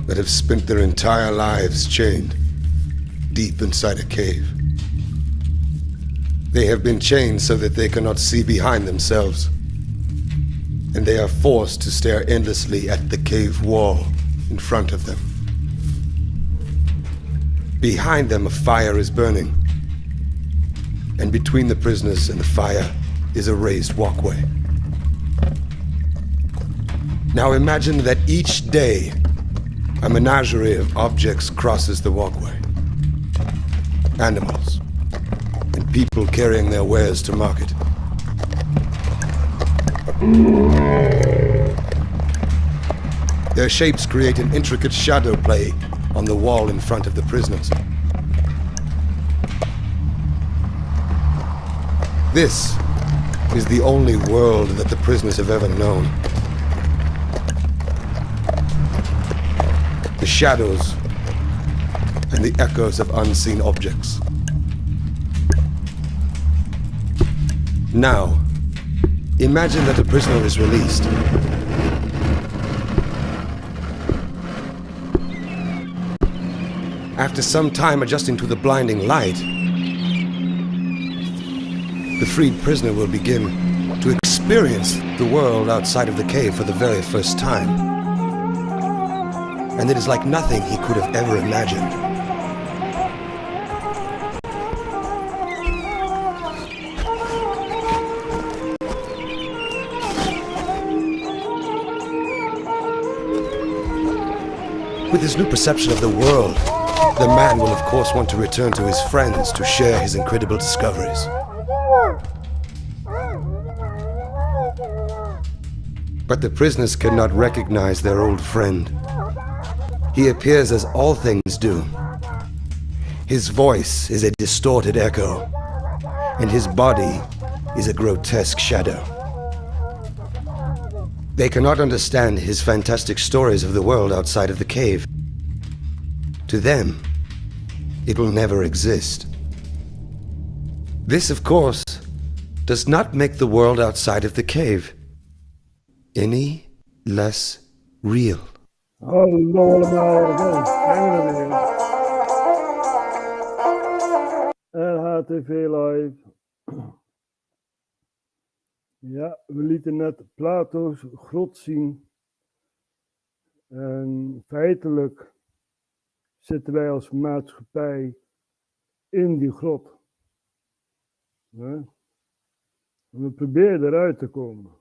that have spent their entire lives chained deep inside a cave. They have been chained so that they cannot see behind themselves, and they are forced to stare endlessly at the cave wall in front of them. Behind them, a fire is burning, and between the prisoners and the fire is a raised walkway. Now imagine that each day, a menagerie of objects crosses the walkway. Animals, and people carrying their wares to market. Their shapes create an intricate shadow play on the wall in front of the prisoners. This is the only world that the prisoners have ever known. The shadows and the echoes of unseen objects. Now, imagine that a prisoner is released. After some time adjusting to the blinding light, the freed prisoner will begin to experience the world outside of the cave for the very first time. And it is like nothing he could have ever imagined. With his new perception of the world, the man will of course want to return to his friends to share his incredible discoveries. But the prisoners cannot recognize their old friend. He appears as all things do. His voice is a distorted echo, and his body is a grotesque shadow. They cannot understand his fantastic stories of the world outside of the cave. To them, it will never exist. This, of course, does not make the world outside of the cave any less real. Hallo allemaal, RHTVLive. Ja, we lieten net Plato's grot zien. En feitelijk zitten wij als maatschappij in die grot. En we proberen eruit te komen.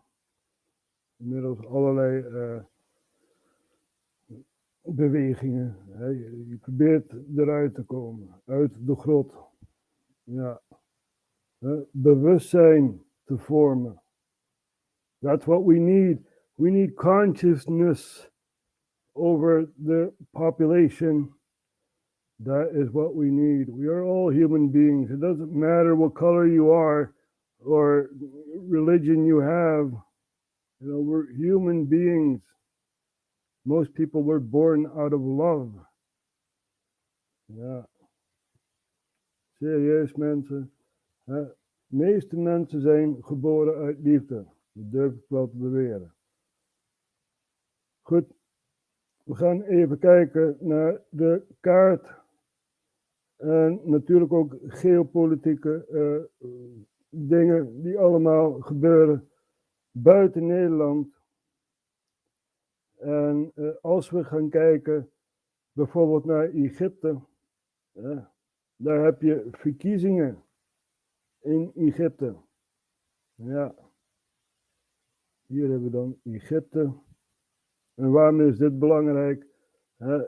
Inmiddels allerlei bewegingen. Je probeert eruit te komen, uit de grot. Ja. Bewustzijn te vormen. That's what we need. We need consciousness over the population. That is what we need. We are all human beings. It doesn't matter what color you are or religion you have. You know, we're human beings. Most people were born out of love. Ja. Serieus mensen. De meeste mensen zijn geboren uit liefde. Dat durf ik wel te beweren. Goed. We gaan even kijken naar de kaart. En natuurlijk ook geopolitieke dingen die allemaal gebeuren buiten Nederland. En als we gaan kijken bijvoorbeeld naar Egypte, daar heb je verkiezingen in Egypte. Ja, hier hebben we dan Egypte. En waarom is dit belangrijk?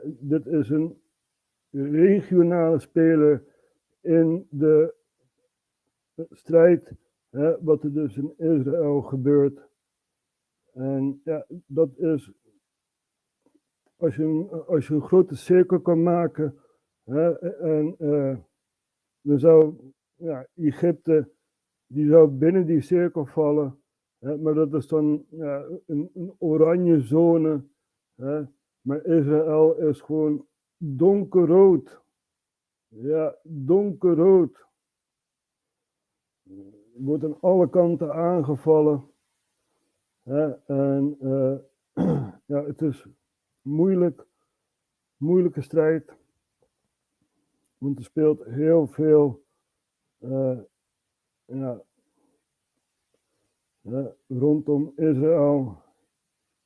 Dit is een regionale speler in de strijd, wat er dus in Israël gebeurt. En ja, dat is, als je een grote cirkel kan maken, en dan zou Egypte, die zou binnen die cirkel vallen, maar dat is dan een oranje zone, maar Israël is gewoon donkerrood. Ja, donkerrood. Wordt aan alle kanten aangevallen. En ja, het is moeilijk moeilijke strijd. Want er speelt heel veel rondom Israël.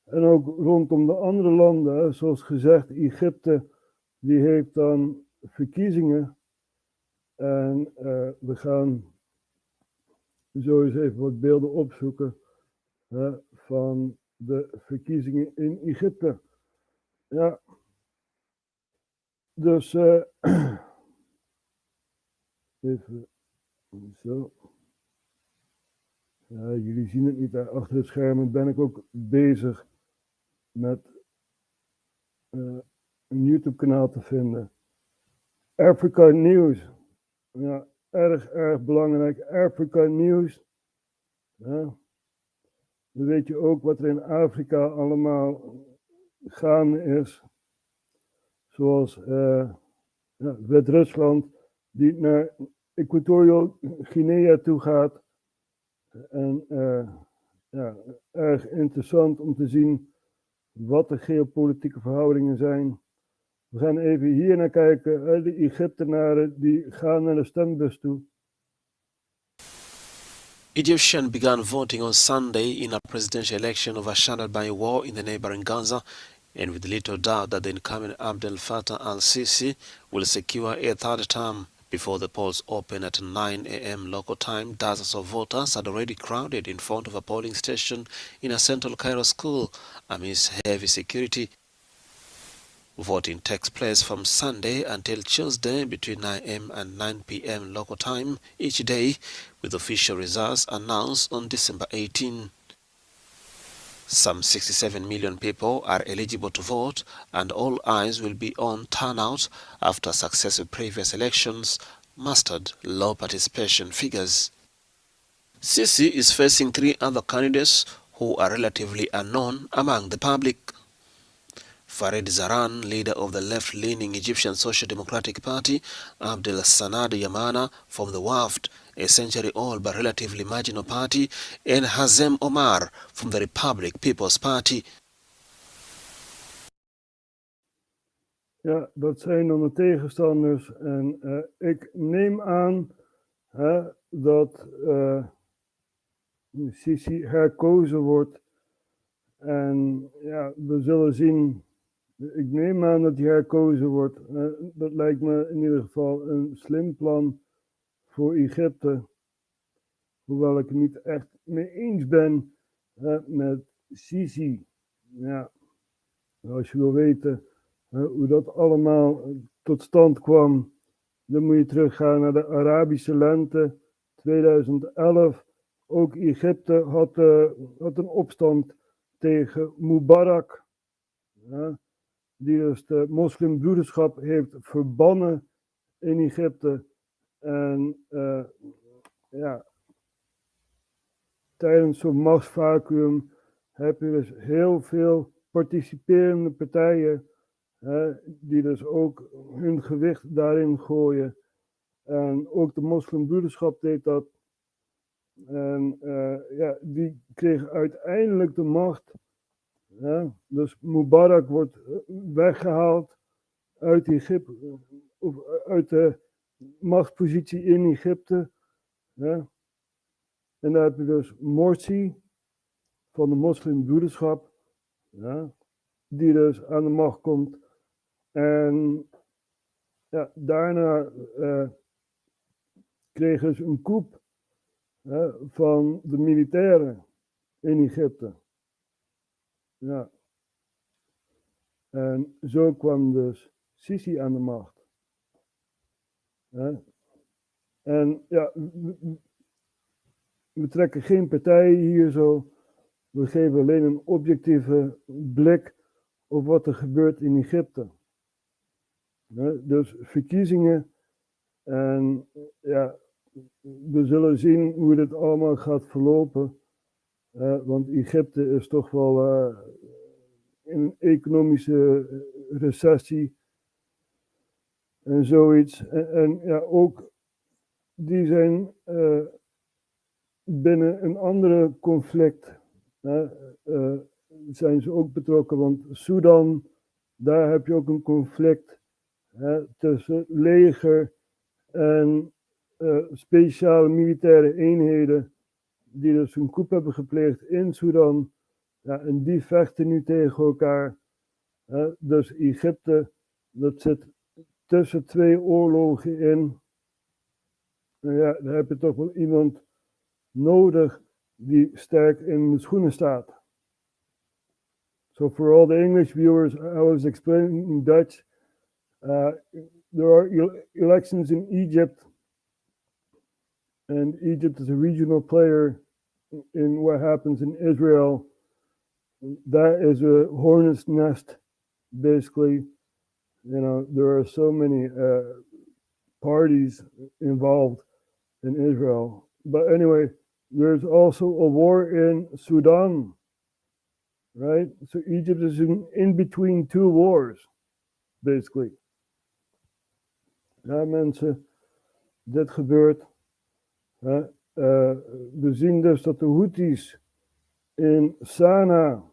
En ook rondom de andere landen. Zoals gezegd, Egypte, die heeft dan verkiezingen. En we gaan zo eens even wat beelden opzoeken van de verkiezingen in Egypte. Ja, dus even zo. Ja, jullie zien het niet, daar achter het scherm ben ik ook bezig met een YouTube kanaal te vinden. Africa News. Ja, erg belangrijk. Africa News. Ja. Dan weet je ook wat er in Afrika allemaal gaande is. Zoals Wit-Rusland, die naar Equatorial Guinea toe gaat. En erg interessant om te zien wat de geopolitieke verhoudingen zijn. We gaan even hier naar kijken. De Egyptenaren die gaan naar de stembus toe. Egyptians began voting on Sunday in a presidential election overshadowed by a war in the neighboring Gaza, and with little doubt that the incoming Abdel Fattah al-Sisi will secure a third term. Before the polls open at 9 a.m. local time, dozens of voters had already crowded in front of a polling station in a central Cairo school amidst heavy security. Voting takes place from Sunday until Tuesday between 9 a.m. and 9 p.m. local time each day, with official results announced on December 18. Some 67 million people are eligible to vote, and all eyes will be on turnout after successive previous elections mastered low participation figures. Sisi is facing three other candidates who are relatively unknown among the public. Farid Zaran, leader of the left-leaning Egyptian Social Democratic Party, Abdel Sanad Yamana from the WAFD, a century-old but relatively marginal party, and Hazem Omar from the Republic People's Party. Ja, dat zijn dan de tegenstanders. En ik neem aan dat Sisi herkozen wordt. En ja, we zullen zien. Ik neem aan dat hij herkozen wordt. Dat lijkt me in ieder geval een slim plan voor Egypte. Hoewel ik het niet echt mee eens ben met Sisi. Ja, als je wil weten hoe dat allemaal tot stand kwam, dan moet je teruggaan naar de Arabische lente 2011. Ook Egypte had een opstand tegen Mubarak. Ja, die dus de moslimbroederschap heeft verbannen in Egypte. En tijdens zo'n machtsvacuüm heb je dus heel veel participerende partijen die dus ook hun gewicht daarin gooien. En ook de moslimbroederschap deed dat. En die kregen uiteindelijk de macht. Ja, dus Mubarak wordt weggehaald uit Egypte, of uit de machtspositie in Egypte. Ja. En dan heb je dus Morsi van de moslimbroederschap, die dus aan de macht komt. En daarna kregen ze een coup van de militairen in Egypte. Ja. En zo kwam dus Sisi aan de macht. En ja, we trekken geen partijen hier zo. We geven alleen een objectieve blik op wat er gebeurt in Egypte. Dus verkiezingen. En ja, we zullen zien hoe dit allemaal gaat verlopen. Want Egypte is toch wel in een economische recessie. En zoiets. En ja, ook die zijn binnen een andere conflict zijn ze ook betrokken. Want Sudan daar heb je ook een conflict tussen leger en speciale militaire eenheden die dus een coup hebben gepleegd in Sudan. Ja, en die vechten nu tegen elkaar. Dus Egypte, dat zit tussen twee oorlogen in. Nou ja, daar heb je toch wel iemand nodig die sterk in de schoenen staat. So for all the English viewers, I was explaining in Dutch. There are elections in Egypt, and Egypt is a regional player in what happens in Israel. That is a hornet's nest, basically. You know, there are so many parties involved in Israel. But anyway, there's also a war in Sudan, right? So Egypt is in between two wars, basically. Ja, mensen, dit gebeurt. We zien dus dat de Houthis in Sanaa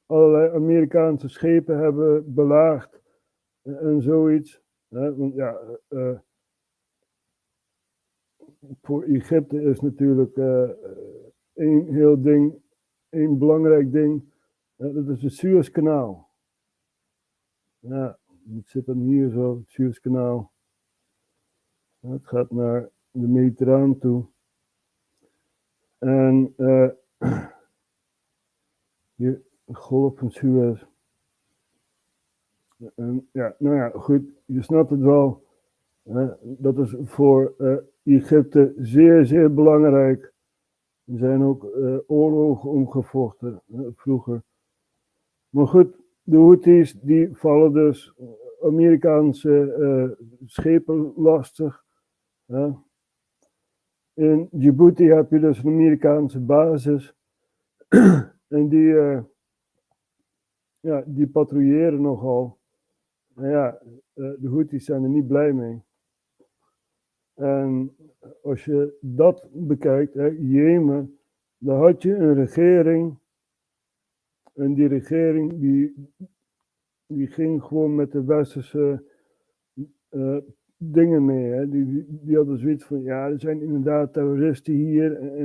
allerlei Amerikaanse schepen hebben belaagd en zoiets. Want ja, voor Egypte is natuurlijk één belangrijk ding. Dat is het Suezkanaal. Ja, het zit dan hier zo, het Suezkanaal. Het gaat naar de Mediterraan toe. En hier, de golf van Suez. En ja, nou ja, goed, je snapt het wel. Dat is voor Egypte zeer, zeer belangrijk. Er zijn ook oorlogen omgevochten vroeger. Maar goed, de Houthis die vallen dus Amerikaanse schepen lastig. In Djibouti heb je dus een Amerikaanse basis. En die patrouilleren nogal. Nou ja, de Houthis zijn er niet blij mee. En als je dat bekijkt, Jemen, dan had je een regering. En die regering die ging gewoon met de westerse dingen mee. Die hadden zoiets van, ja, er zijn inderdaad terroristen hier.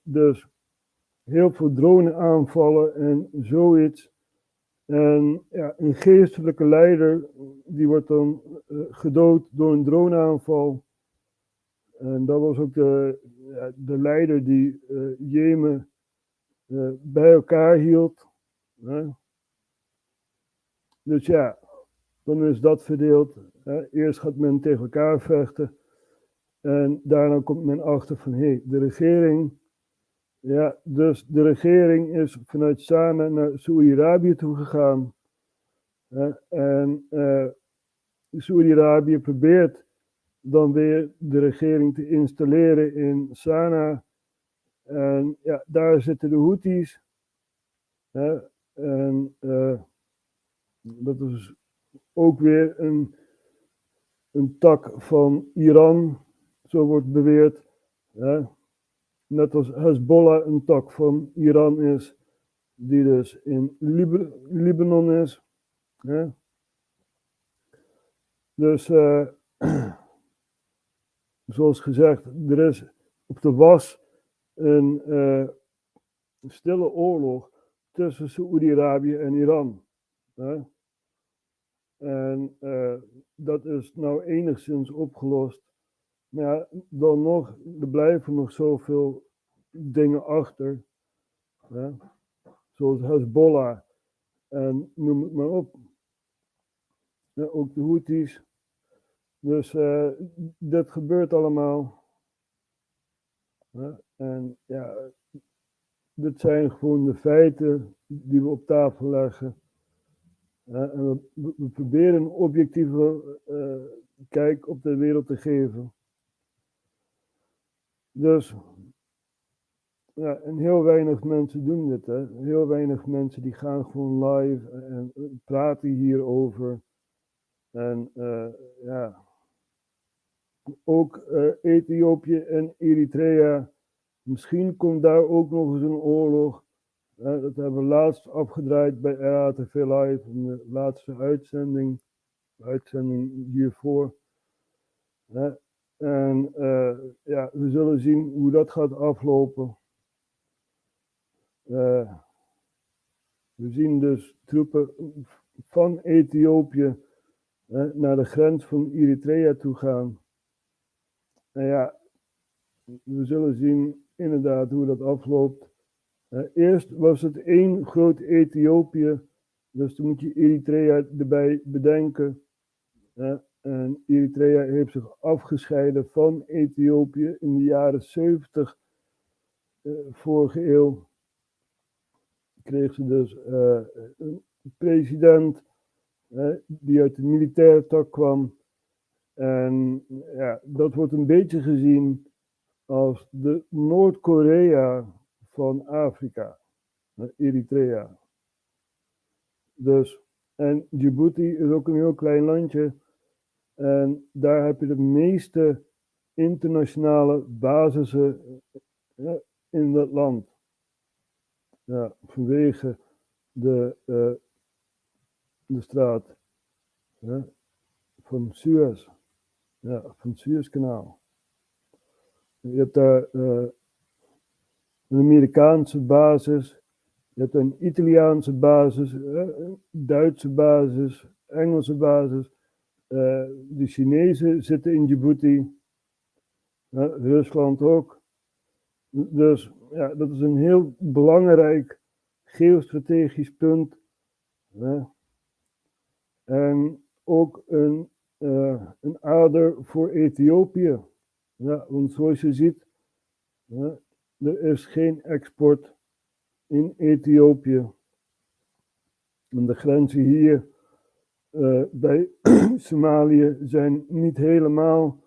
Dus heel veel droneaanvallen en zoiets. En ja, een geestelijke leider, die wordt dan gedood door een droneaanval. En dat was ook de leider die Jemen bij elkaar hield. Dus ja, dan is dat verdeeld. Eerst gaat men tegen elkaar vechten. En daarna komt men achter van, de regering. Ja, dus de regering is vanuit Sanaa naar Saoedi-Arabië toe gegaan. En Saoedi-Arabië probeert dan weer de regering te installeren in Sanaa. En ja, daar zitten de Houthis. En dat is ook weer een tak van Iran, zo wordt beweerd. Net als Hezbollah een tak van Iran is, die dus in Libanon is. Dus, zoals gezegd, er is op de was een stille oorlog tussen Saoedi-Arabië en Iran. En dat is nou enigszins opgelost. Maar ja, dan nog, er blijven nog zoveel dingen achter. Zoals Hezbollah en noem het maar op. Ook de Houthis. Dus dit gebeurt allemaal. En ja, dit zijn gewoon de feiten die we op tafel leggen. En we proberen een objectieve kijk op de wereld te geven. Dus, ja, en heel weinig mensen doen dit. Heel weinig mensen die gaan gewoon live en praten hierover. En ja, ook Ethiopië en Eritrea. Misschien komt daar ook nog eens een oorlog. Dat hebben we laatst afgedraaid bij RHTVLive, in de laatste uitzending hiervoor. En ja, we zullen zien hoe dat gaat aflopen. We zien dus troepen van Ethiopië naar de grens van Eritrea toe gaan. En ja, we zullen zien inderdaad hoe dat afloopt. Eerst was het één groot Ethiopië, dus dan moet je Eritrea erbij bedenken. En Eritrea heeft zich afgescheiden van Ethiopië in de jaren 70 vorige eeuw. Kreeg ze dus een president die uit de militaire tak kwam. En ja, dat wordt een beetje gezien als de Noord-Korea van Afrika, Eritrea. Dus, en Djibouti is ook een heel klein landje. En daar heb je de meeste internationale basissen in dat land. Ja, vanwege de straat van Suez. Ja, van het Suezkanaal. Je hebt daar een Amerikaanse basis. Je hebt een Italiaanse basis, een Duitse basis, Engelse basis. De Chinezen zitten in Djibouti. Rusland ook. Dus ja, dat is een heel belangrijk geostrategisch punt. En ook een ader voor Ethiopië. Ja, want zoals je ziet, er is geen export in Ethiopië. En de grenzen hier bij Somalië zijn niet helemaal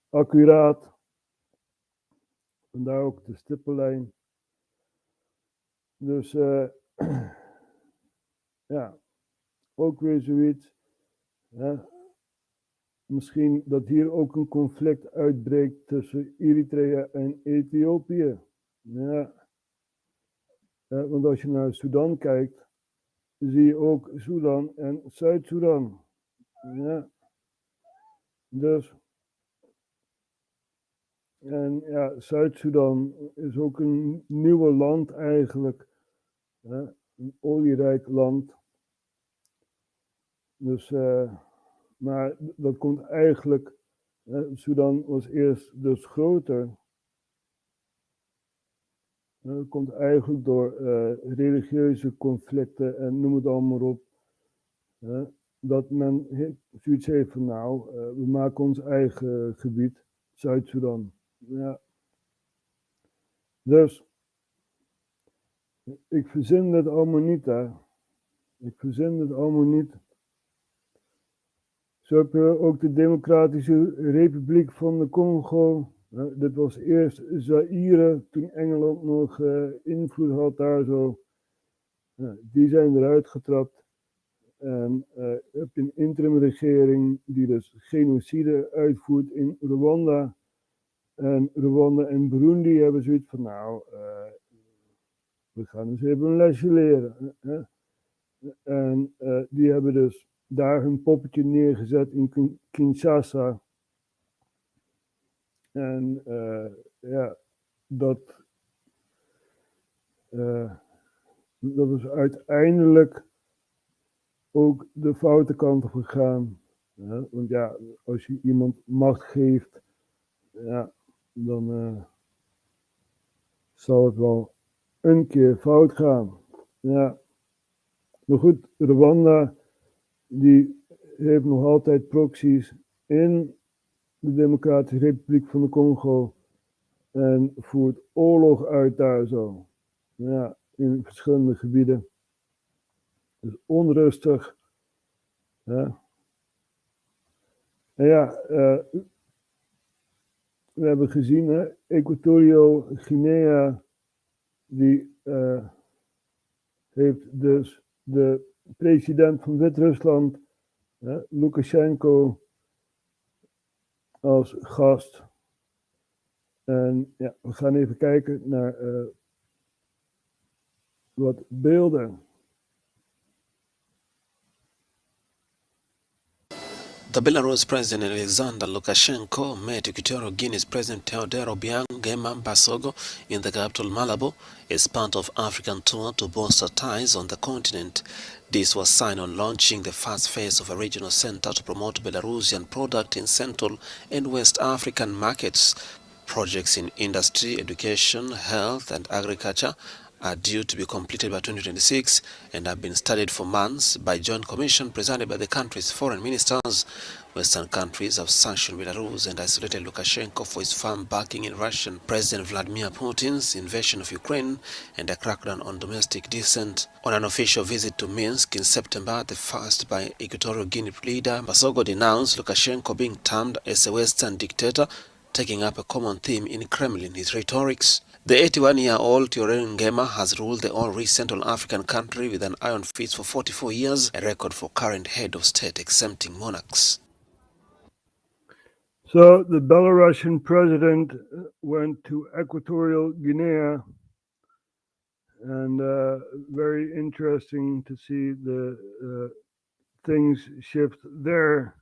accuraat. Vandaar ook de stippenlijn. Dus ja, ook weer zoiets. Misschien dat hier ook een conflict uitbreekt tussen Eritrea en Ethiopië. Ja. Want als je naar Sudan kijkt, zie je ook Sudan en Zuid-Sudan. Ja. Dus. En ja, Zuid-Sudan is ook een nieuwe land eigenlijk. Een olierijk land. Dus, maar dat komt eigenlijk, Sudan was eerst dus groter. Dat komt eigenlijk door religieuze conflicten en noem het allemaal op. Dat men zoiets heeft van nou, we maken ons eigen gebied, Zuid-Sudan. Ja. Dus, ik verzin het allemaal niet hè. Ik verzin het allemaal niet. Zo heb je ook de Democratische Republiek van de Congo. Dit was eerst Zaïre, toen Engeland nog invloed had daar zo. Die zijn eruit getrapt. En heb je een interimregering die dus genocide uitvoert in Rwanda. En Rwanda en Burundi hebben zoiets van nou, we gaan eens even een lesje leren. En die hebben dus daar hun poppetje neergezet in Kinshasa. En ja, dat is uiteindelijk ook de foute kant op gegaan. Want ja, als je iemand macht geeft, ja, dan zal het wel een keer fout gaan. Ja. Maar goed, Rwanda die heeft nog altijd proxies in de Democratische Republiek van de Congo en voert oorlog uit daar zo. Ja, in verschillende gebieden. Dus onrustig. Ja. En ja, we hebben gezien, Equatorial Guinea, die heeft dus de president van Wit-Rusland, Lukashenko, als gast. En ja, we gaan even kijken naar wat beelden. The Belarus President Alexander Lukashenko met Equatorial Guinea's President Teodoro Obiang Nguema Mbasogo in the capital Malabo as part of African tour to bolster ties on the continent. This was signed on launching the first phase of a regional center to promote Belarusian product in Central and West African markets. Projects in industry, education, health and agriculture are due to be completed by 2026 and have been studied for months by joint commission presided by the country's foreign ministers. Western countries have sanctioned Belarus and isolated Lukashenko for his firm backing in Russian President Vladimir Putin's invasion of Ukraine and a crackdown on domestic dissent. On an official visit to Minsk in September, the first by Equatorial Guinea leader, Mbasogo denounced Lukashenko being termed as a Western dictator, taking up a common theme in Kremlin his rhetorics. The 81-year-old Teodoro Nguema has ruled the all-rich Central African country with an iron fist for 44 years, a record for current head of state exempting monarchs. So the Belarusian president went to Equatorial Guinea, and very interesting to see the things shift there,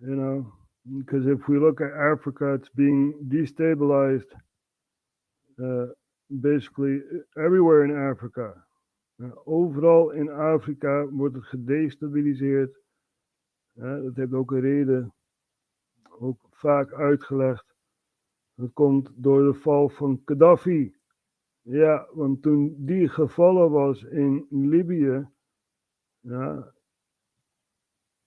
you know, because if we look at Africa, it's being destabilized basically everywhere in Afrika. Overal in Afrika wordt het gedestabiliseerd. Dat heeft ook een reden, ook vaak uitgelegd. Dat komt door de val van Gaddafi. Ja, want toen die gevallen was in Libië, ja,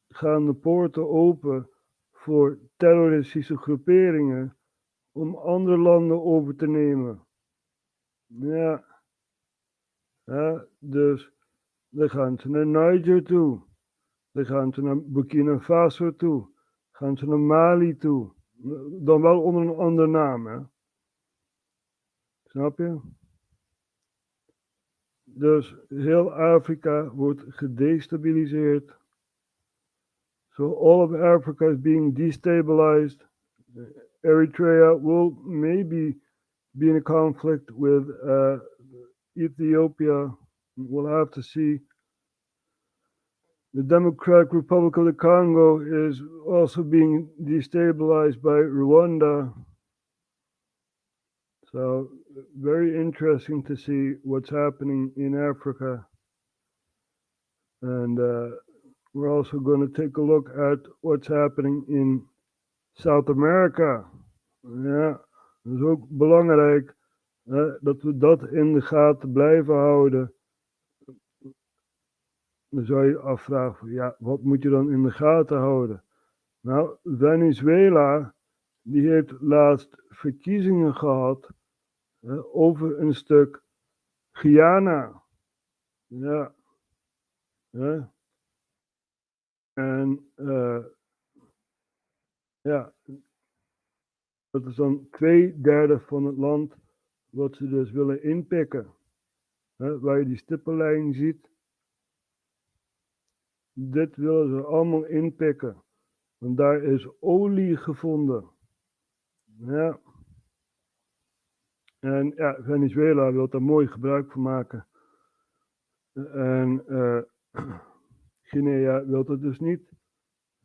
gaan de poorten open voor terroristische groeperingen om andere landen over te nemen. Ja, dus dan gaan ze naar Niger toe, dan gaan ze naar Burkina Faso toe, gaan ze naar Mali toe, dan wel onder een andere naam, hè? Snap je? Dus heel Afrika wordt gedestabiliseerd. So all of Africa is being destabilized. Eritrea will maybe be in a conflict with Ethiopia. We'll have to see. The Democratic Republic of the Congo is also being destabilized by Rwanda. So very interesting to see what's happening in Africa. And we're also going to take a look at what's happening in South America. Ja, dat is ook belangrijk dat we dat in de gaten blijven houden. Dan zou je afvragen, ja, wat moet je dan in de gaten houden? Nou, Venezuela, die heeft laatst verkiezingen gehad over een stuk Guyana. Ja. En ja, dat is dan 2/3 van het land wat ze dus willen inpikken. Waar je die stippenlijn ziet. Dit willen ze allemaal inpikken. Want daar is olie gevonden. Ja. En ja, Venezuela wil daar mooi gebruik van maken. En Guinea wil dat dus niet.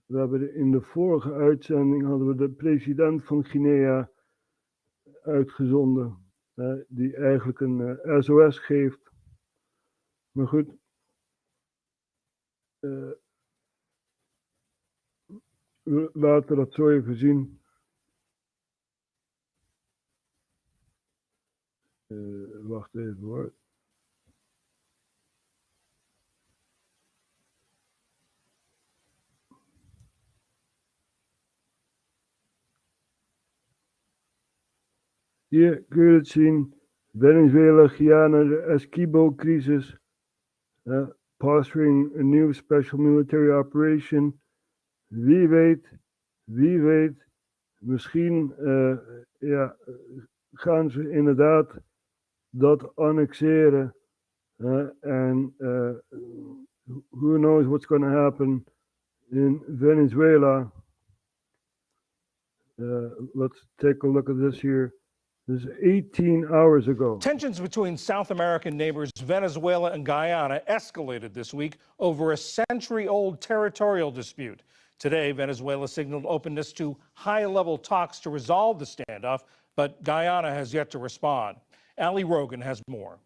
We hebben in de vorige uitzending hadden we de president van Guinea uitgezonden. Die eigenlijk een SOS geeft. Maar goed. We laten dat zo even zien. Wacht even hoor. Hier kun je het zien. Venezuela, Guyana, de Esquibo-crisis. Posturing a new special military operation. Wie weet. Misschien gaan ze inderdaad dat annexeren. En who knows what's going to happen in Venezuela. Let's take a look at this here. This is 18 hours ago. Tensions between South American neighbors Venezuela and Guyana escalated this week over a century-old territorial dispute. Today, Venezuela signaled openness to high-level talks to resolve the standoff, but Guyana has yet to respond. Ali Rogan has more.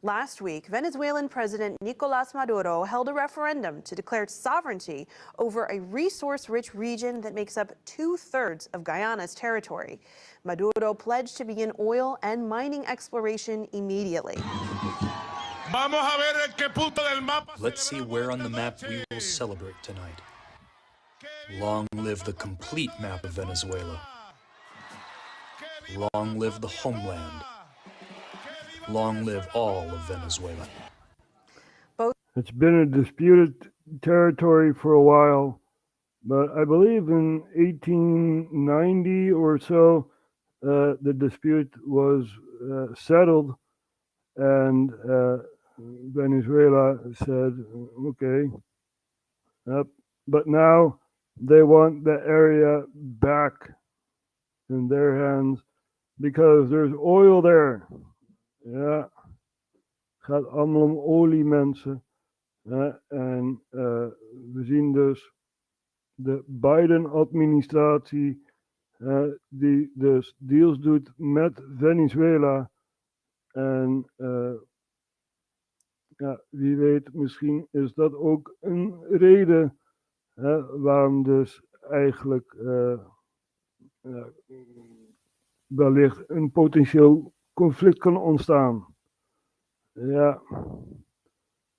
Last week, Venezuelan President Nicolás Maduro held a referendum to declare sovereignty over a resource-rich region that makes up 2/3 of Guyana's territory. Maduro pledged to begin oil and mining exploration immediately. Let's see where on the map we will celebrate tonight. Long live the complete map of Venezuela. Long live the homeland. Long live all of Venezuela. It's been a disputed territory for a while, but I believe in 1890 or so, the dispute was settled, and Venezuela said, okay, but now they want the area back in their hands because there's oil there. Ja, gaat allemaal om olie, mensen. En we zien dus de Biden-administratie die dus deals doet met Venezuela. En ja, wie weet, misschien is dat ook een reden waarom dus eigenlijk wellicht een potentieel conflict kan ontstaan. Ja,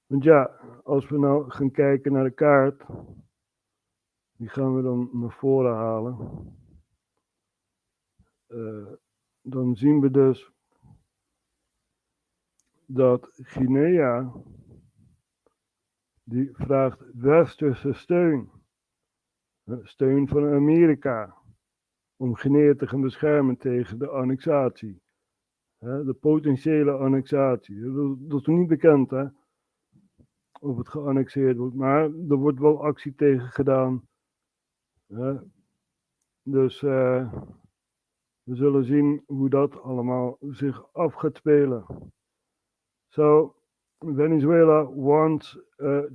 want ja, als we nou gaan kijken naar de kaart, die gaan we dan naar voren halen. Dan zien we dus dat Guinea, die vraagt westerse steun. Steun van Amerika, om Guinea te gaan beschermen tegen de annexatie. De potentiële annexatie. Dat is nog niet bekend, hè? Of het geannexeerd wordt, maar er wordt wel actie tegen gedaan. Dus we zullen zien hoe dat allemaal zich af gaat spelen. So, Venezuela wants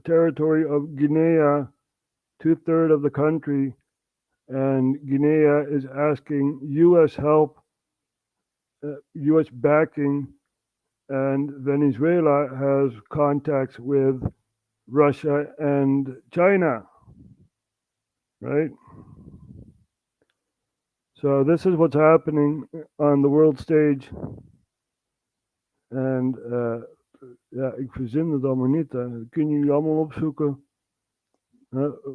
territory of Guinea, 2/3 of the country, and Guinea is asking US help, US backing, and Venezuela has contacts with Russia and China, right? So this is what's happening on the world stage. En ja, ik verzin het allemaal niet. Hè. Dat kunnen jullie allemaal opzoeken.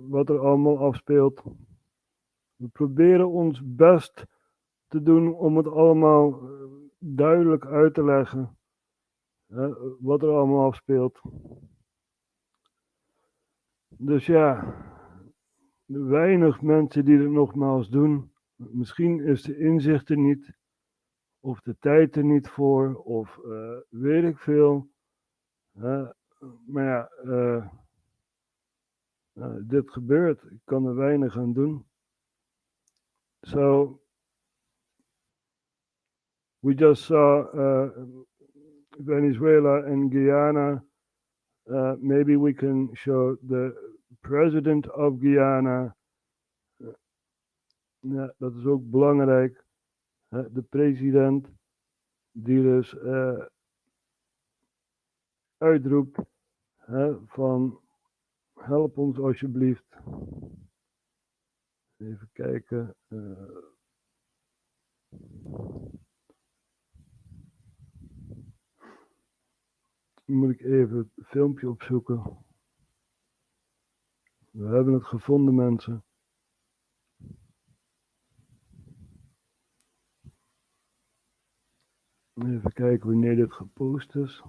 Wat er allemaal afspeelt. We proberen ons best te doen om het allemaal duidelijk uit te leggen. Wat er allemaal afspeelt. Dus ja, weinig mensen die het nogmaals doen. Misschien is de inzicht er niet. Of de tijd er niet voor. Of weet ik veel. Maar ja, dit gebeurt. Ik kan er weinig aan doen. So, we just saw Venezuela and Guyana. Maybe we can show the president of Guyana. Ja, dat is ook belangrijk. De president die dus uitroept van help ons alsjeblieft. Even kijken. Moet ik even het filmpje opzoeken. We hebben het gevonden, mensen. Even kijken wanneer dit gepost is.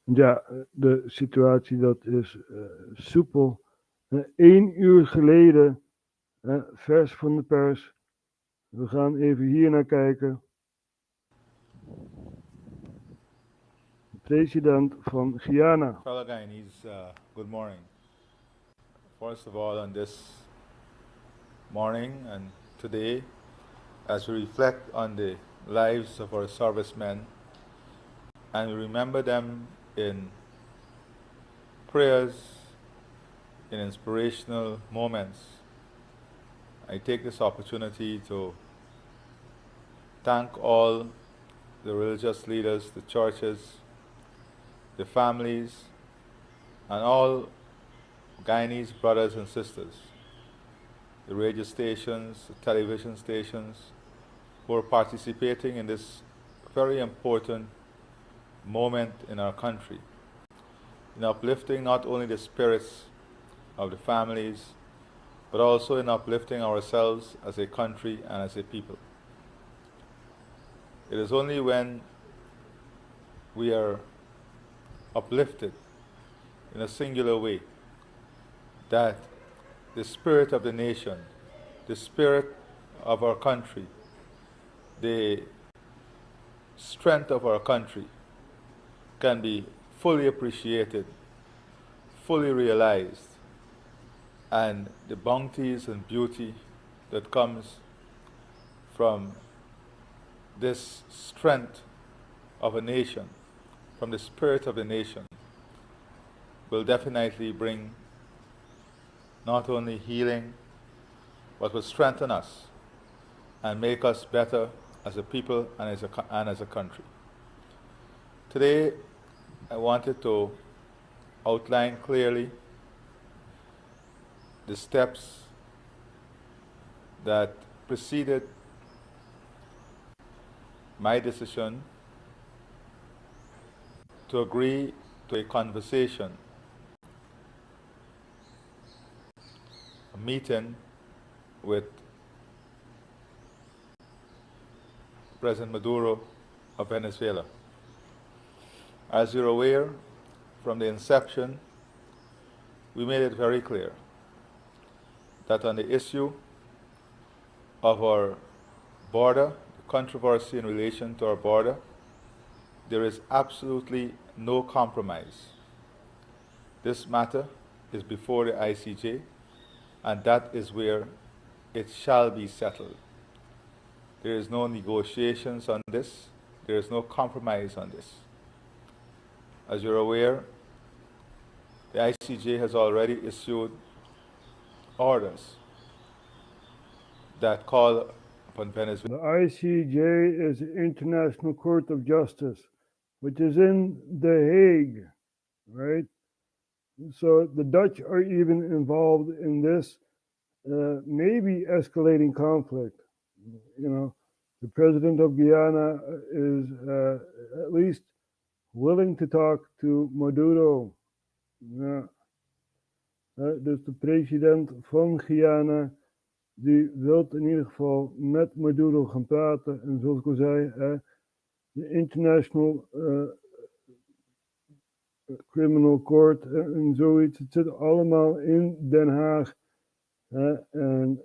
Ja, de situatie dat is soepel. 1 uur geleden, vers van de pers. We gaan even hier naar kijken. De president van Guyana. Fellow Guyanese, good morning. First of all, on this morning and today, as we reflect on the lives of our servicemen and we remember them in prayers, in inspirational moments, I take this opportunity to thank all the religious leaders, the churches, the families, and all Guyanese brothers and sisters, the radio stations, the television stations, who are participating in this very important moment in our country, in uplifting not only the spirits of the families, but also in uplifting ourselves as a country and as a people. It is only when we are uplifted in a singular way that the spirit of the nation, the spirit of our country, the strength of our country can be fully appreciated, fully realized, and the bounties and beauty that comes from this strength of a nation, from the spirit of the nation, will definitely bring not only healing, but will strengthen us and make us better as a people and as a country. Today, I wanted to outline clearly the steps that preceded my decision to agree to a conversation, a meeting with President Maduro of Venezuela. As you're aware, from the inception, we made it very clear that on the issue of our border, the controversy in relation to our border, there is absolutely no compromise. This matter is before the ICJ, and that is where it shall be settled. There is no negotiations on this. There is no compromise on this. As you're aware, the ICJ has already issued orders that call upon Venezuela. The ICJ is the International Court of Justice, which is in The Hague, right? So the Dutch are even involved in this maybe escalating conflict. You know, the president of Guyana is at least willing to talk to Maduro. Ja. Dus de president van Guyana, die wil in ieder geval met Maduro gaan praten. En zoals ik al zei, de International Criminal Court en zoiets, het zit allemaal in Den Haag. En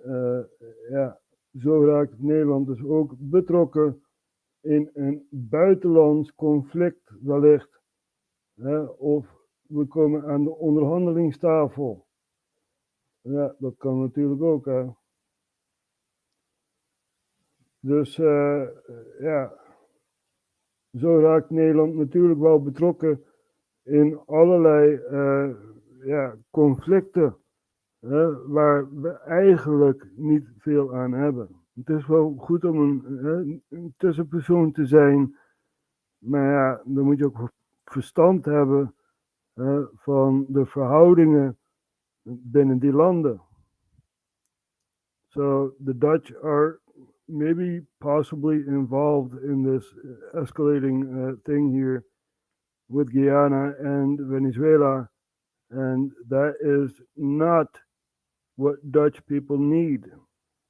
ja, zo raakt Nederland dus ook betrokken in een buitenlands conflict wellicht. Of we komen aan de onderhandelingstafel. Ja, dat kan natuurlijk ook. Hè. Dus ja, zo raakt Nederland natuurlijk wel betrokken in allerlei conflicten. Waar we eigenlijk niet veel aan hebben. Het is wel goed om een tussenpersoon te zijn, maar ja, dan moet je ook verstand hebben van de verhoudingen binnen die landen. So the Dutch are maybe possibly involved in this escalating thing here with Guyana and Venezuela, and that is not what Dutch people need,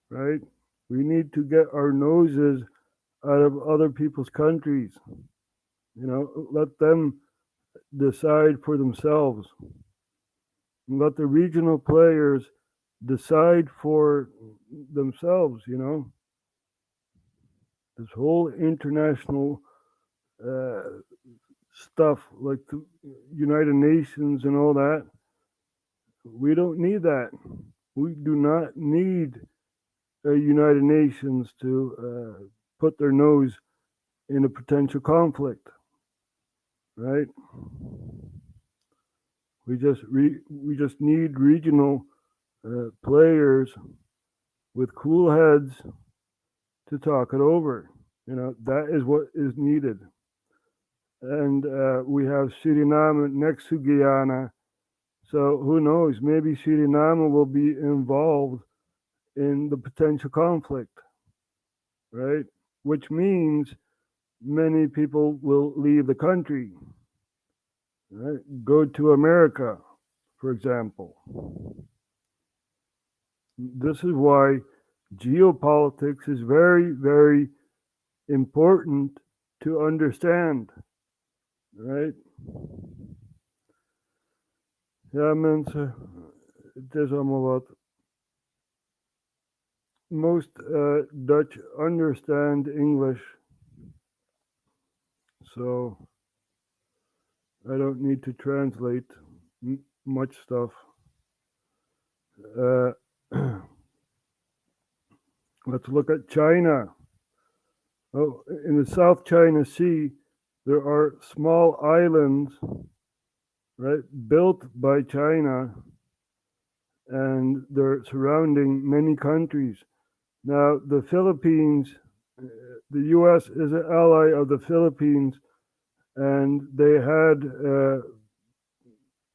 right? We need to get our noses out of other people's countries. You know, let them decide for themselves. Let the regional players decide for themselves, you know. This whole international stuff like the United Nations and all that, we don't need that. We do not need United Nations to put their nose in a potential conflict, right? We just need regional players with cool heads to talk it over. That is what is needed. And we have Suriname next to Guyana. So who knows, maybe Suriname will be involved in the potential conflict, right? Which means many people will leave the country, right? Go to America, for example. This is why geopolitics is very, very important to understand, right? Ja, mensen, het is allemaal wat. Most Dutch understand English, so I don't need to translate much stuff. Let's look at China. Oh, in the South China Sea, there are small islands, right, built by China, and they're surrounding many countries. Now, the Philippines, the U.S. is an ally of the Philippines, and they had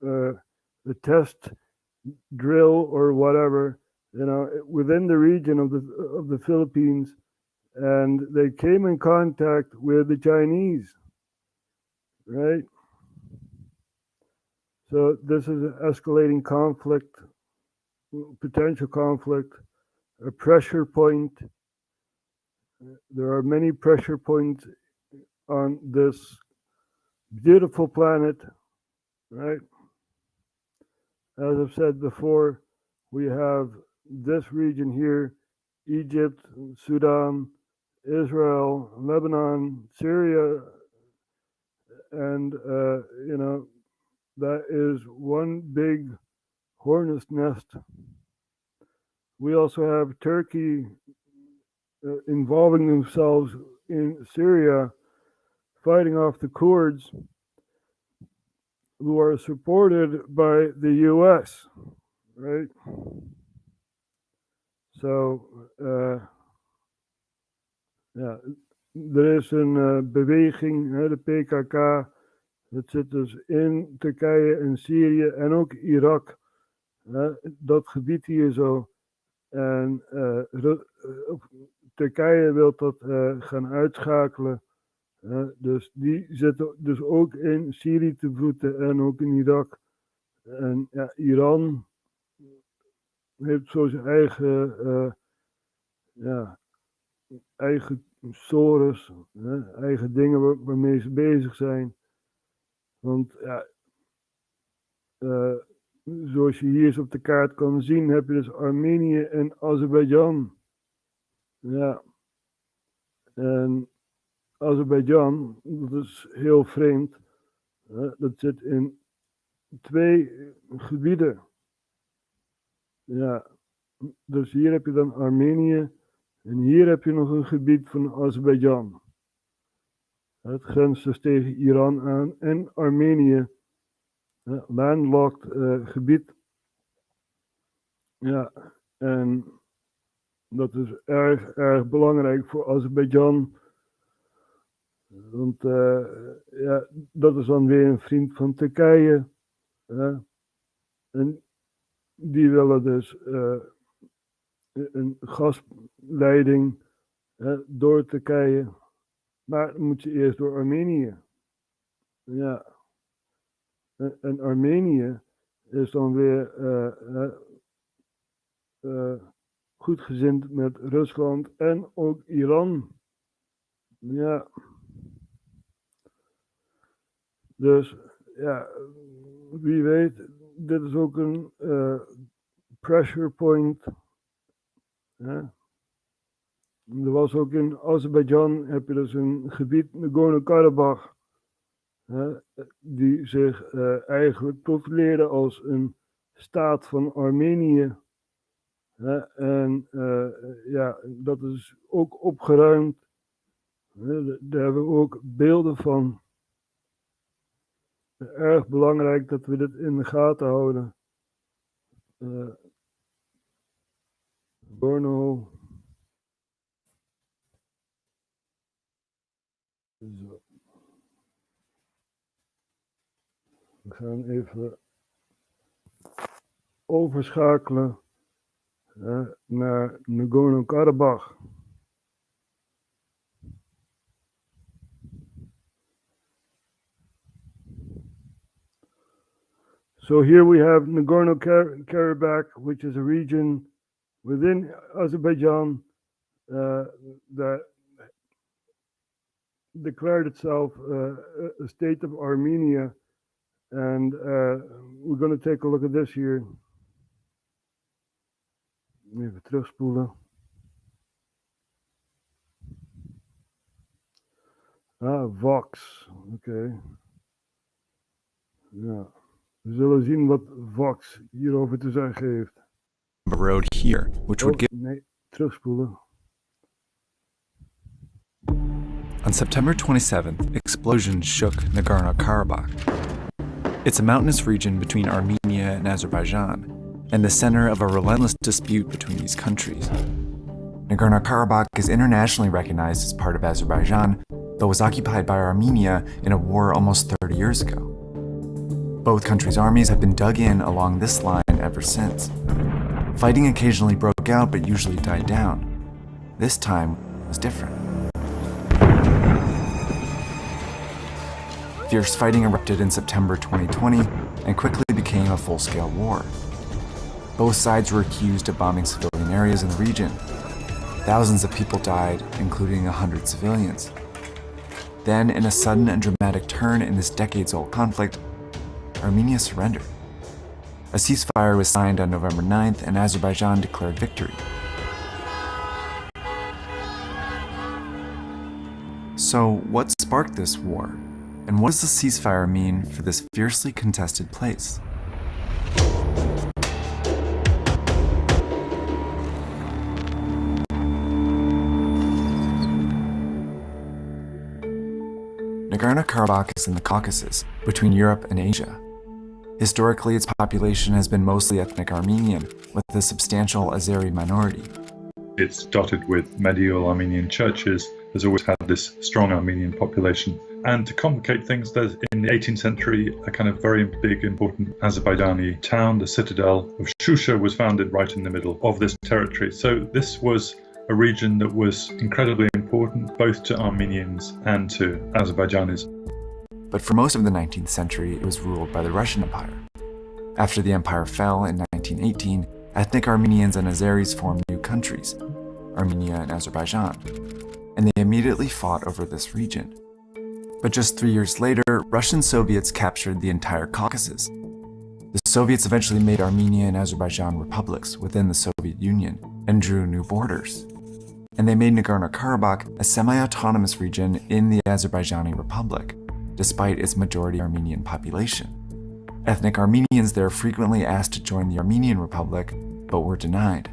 a test drill or whatever, within the region of the Philippines, and they came in contact with the Chinese, right? So this is an escalating conflict, potential conflict, a pressure point. There are many pressure points on this beautiful planet, right? As I've said before, we have this region here, Egypt, Sudan, Israel, Lebanon, Syria, and that is one big hornet's nest. We also have Turkey involving themselves in Syria, fighting off the Kurds, who are supported by the US, right? So, er is een beweging, de PKK, dat zit dus in Turkije en Syrië en ook Irak, dat gebied hier zo. En Turkije wil dat gaan uitschakelen. Dus die zitten dus ook in Syrië te vroeten en ook in Irak. En ja, Iran heeft zo zijn eigen sores, eigen dingen waarmee ze bezig zijn. Want ja, zoals je hier eens op de kaart kan zien, heb je dus Armenië en Azerbeidzjan. Ja, en Azerbeidzjan, dat is heel vreemd. Dat zit in 2 gebieden. Ja, dus hier heb je dan Armenië en hier heb je nog een gebied van Azerbeidzjan. Het grenst dus tegen Iran aan en Armenië. Landlocked gebied. Ja, en dat is erg belangrijk voor Azerbeidzjan. Want ja, dat is dan weer een vriend van Turkije. En die willen dus een gasleiding door Turkije. Maar dan moet je eerst door Armenië. Ja. En Armenië is dan weer goedgezind met Rusland en ook Iran. Ja. Dus ja, wie weet, dit is ook een pressure point. Ja. Er was ook in Azerbeidzjan, heb je dus een gebied, Nagorno-Karabakh, die zich eigenlijk profileerde als een staat van Armenië. Ja, dat is ook opgeruimd. Daar hebben we ook beelden van. Erg belangrijk dat we dit in de gaten houden. Borno. Zo. We gaan even overschakelen naar Nagorno-Karabakh. So here we have Nagorno-Karabakh, which is a region within Azerbaijan that declared itself a state of Armenia. And we're going to take a look at this here. Even terugspoelen. Vox. Oké. Ja. We zullen zien wat Vox hierover te zeggen heeft. A road here, which would give... Nee, terugspoelen. On September 27th, explosions shook Nagorno-Karabakh. It's a mountainous region between Armenia and Azerbaijan, and the center of a relentless dispute between these countries. Nagorno-Karabakh is internationally recognized as part of Azerbaijan, but was occupied by Armenia in a war almost 30 years ago. Both countries' armies have been dug in along this line ever since. Fighting occasionally broke out but usually died down. This time was different. Fierce fighting erupted in September 2020 and quickly became a full-scale war. Both sides were accused of bombing civilian areas in the region. Thousands of people died, including 100 civilians. Then, in a sudden and dramatic turn in this decades-old conflict, Armenia surrendered. A ceasefire was signed on November 9th and Azerbaijan declared victory. So, what sparked this war? And what does the ceasefire mean for this fiercely contested place? Nagorno-Karabakh is in the Caucasus, between Europe and Asia. Historically, its population has been mostly ethnic Armenian, with a substantial Azeri minority. It's dotted with medieval Armenian churches. There's always had this strong Armenian population. And to complicate things, there's in the 18th century a kind of very big, important Azerbaijani town, the citadel of Shusha, was founded right in the middle of this territory. So this was a region that was incredibly important both to Armenians and to Azerbaijanis. But for most of the 19th century, it was ruled by the Russian Empire. After the empire fell in 1918, ethnic Armenians and Azeris formed new countries, Armenia and Azerbaijan, and they immediately fought over this region. But just 3 years later, Russian Soviets captured the entire Caucasus. The Soviets eventually made Armenia and Azerbaijan republics within the Soviet Union and drew new borders. And they made Nagorno-Karabakh a semi-autonomous region in the Azerbaijani Republic, despite its majority Armenian population. Ethnic Armenians there frequently asked to join the Armenian Republic, but were denied.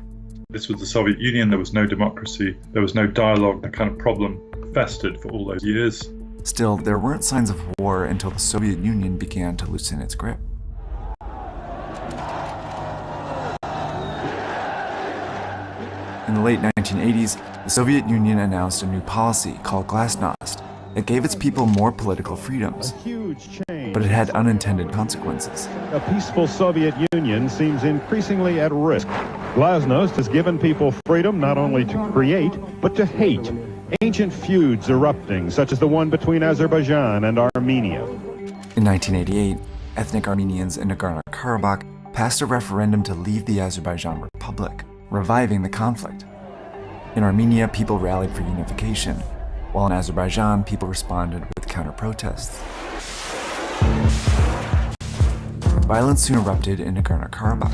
This was the Soviet Union, there was no democracy, there was no dialogue, that kind of problem festered for all those years. Still, there weren't signs of war until the Soviet Union began to loosen its grip. In the late 1980s, the Soviet Union announced a new policy called Glasnost that gave its people more political freedoms. But it had unintended consequences. A peaceful Soviet Union seems increasingly at risk. Glasnost has given people freedom not only to create, but to hate. Ancient feuds erupting, such as the one between Azerbaijan and Armenia. In 1988, ethnic Armenians in Nagorno-Karabakh passed a referendum to leave the Azerbaijan Republic, reviving the conflict. In Armenia, people rallied for unification, while in Azerbaijan, people responded with counter-protests. Violence soon erupted in Nagorno-Karabakh.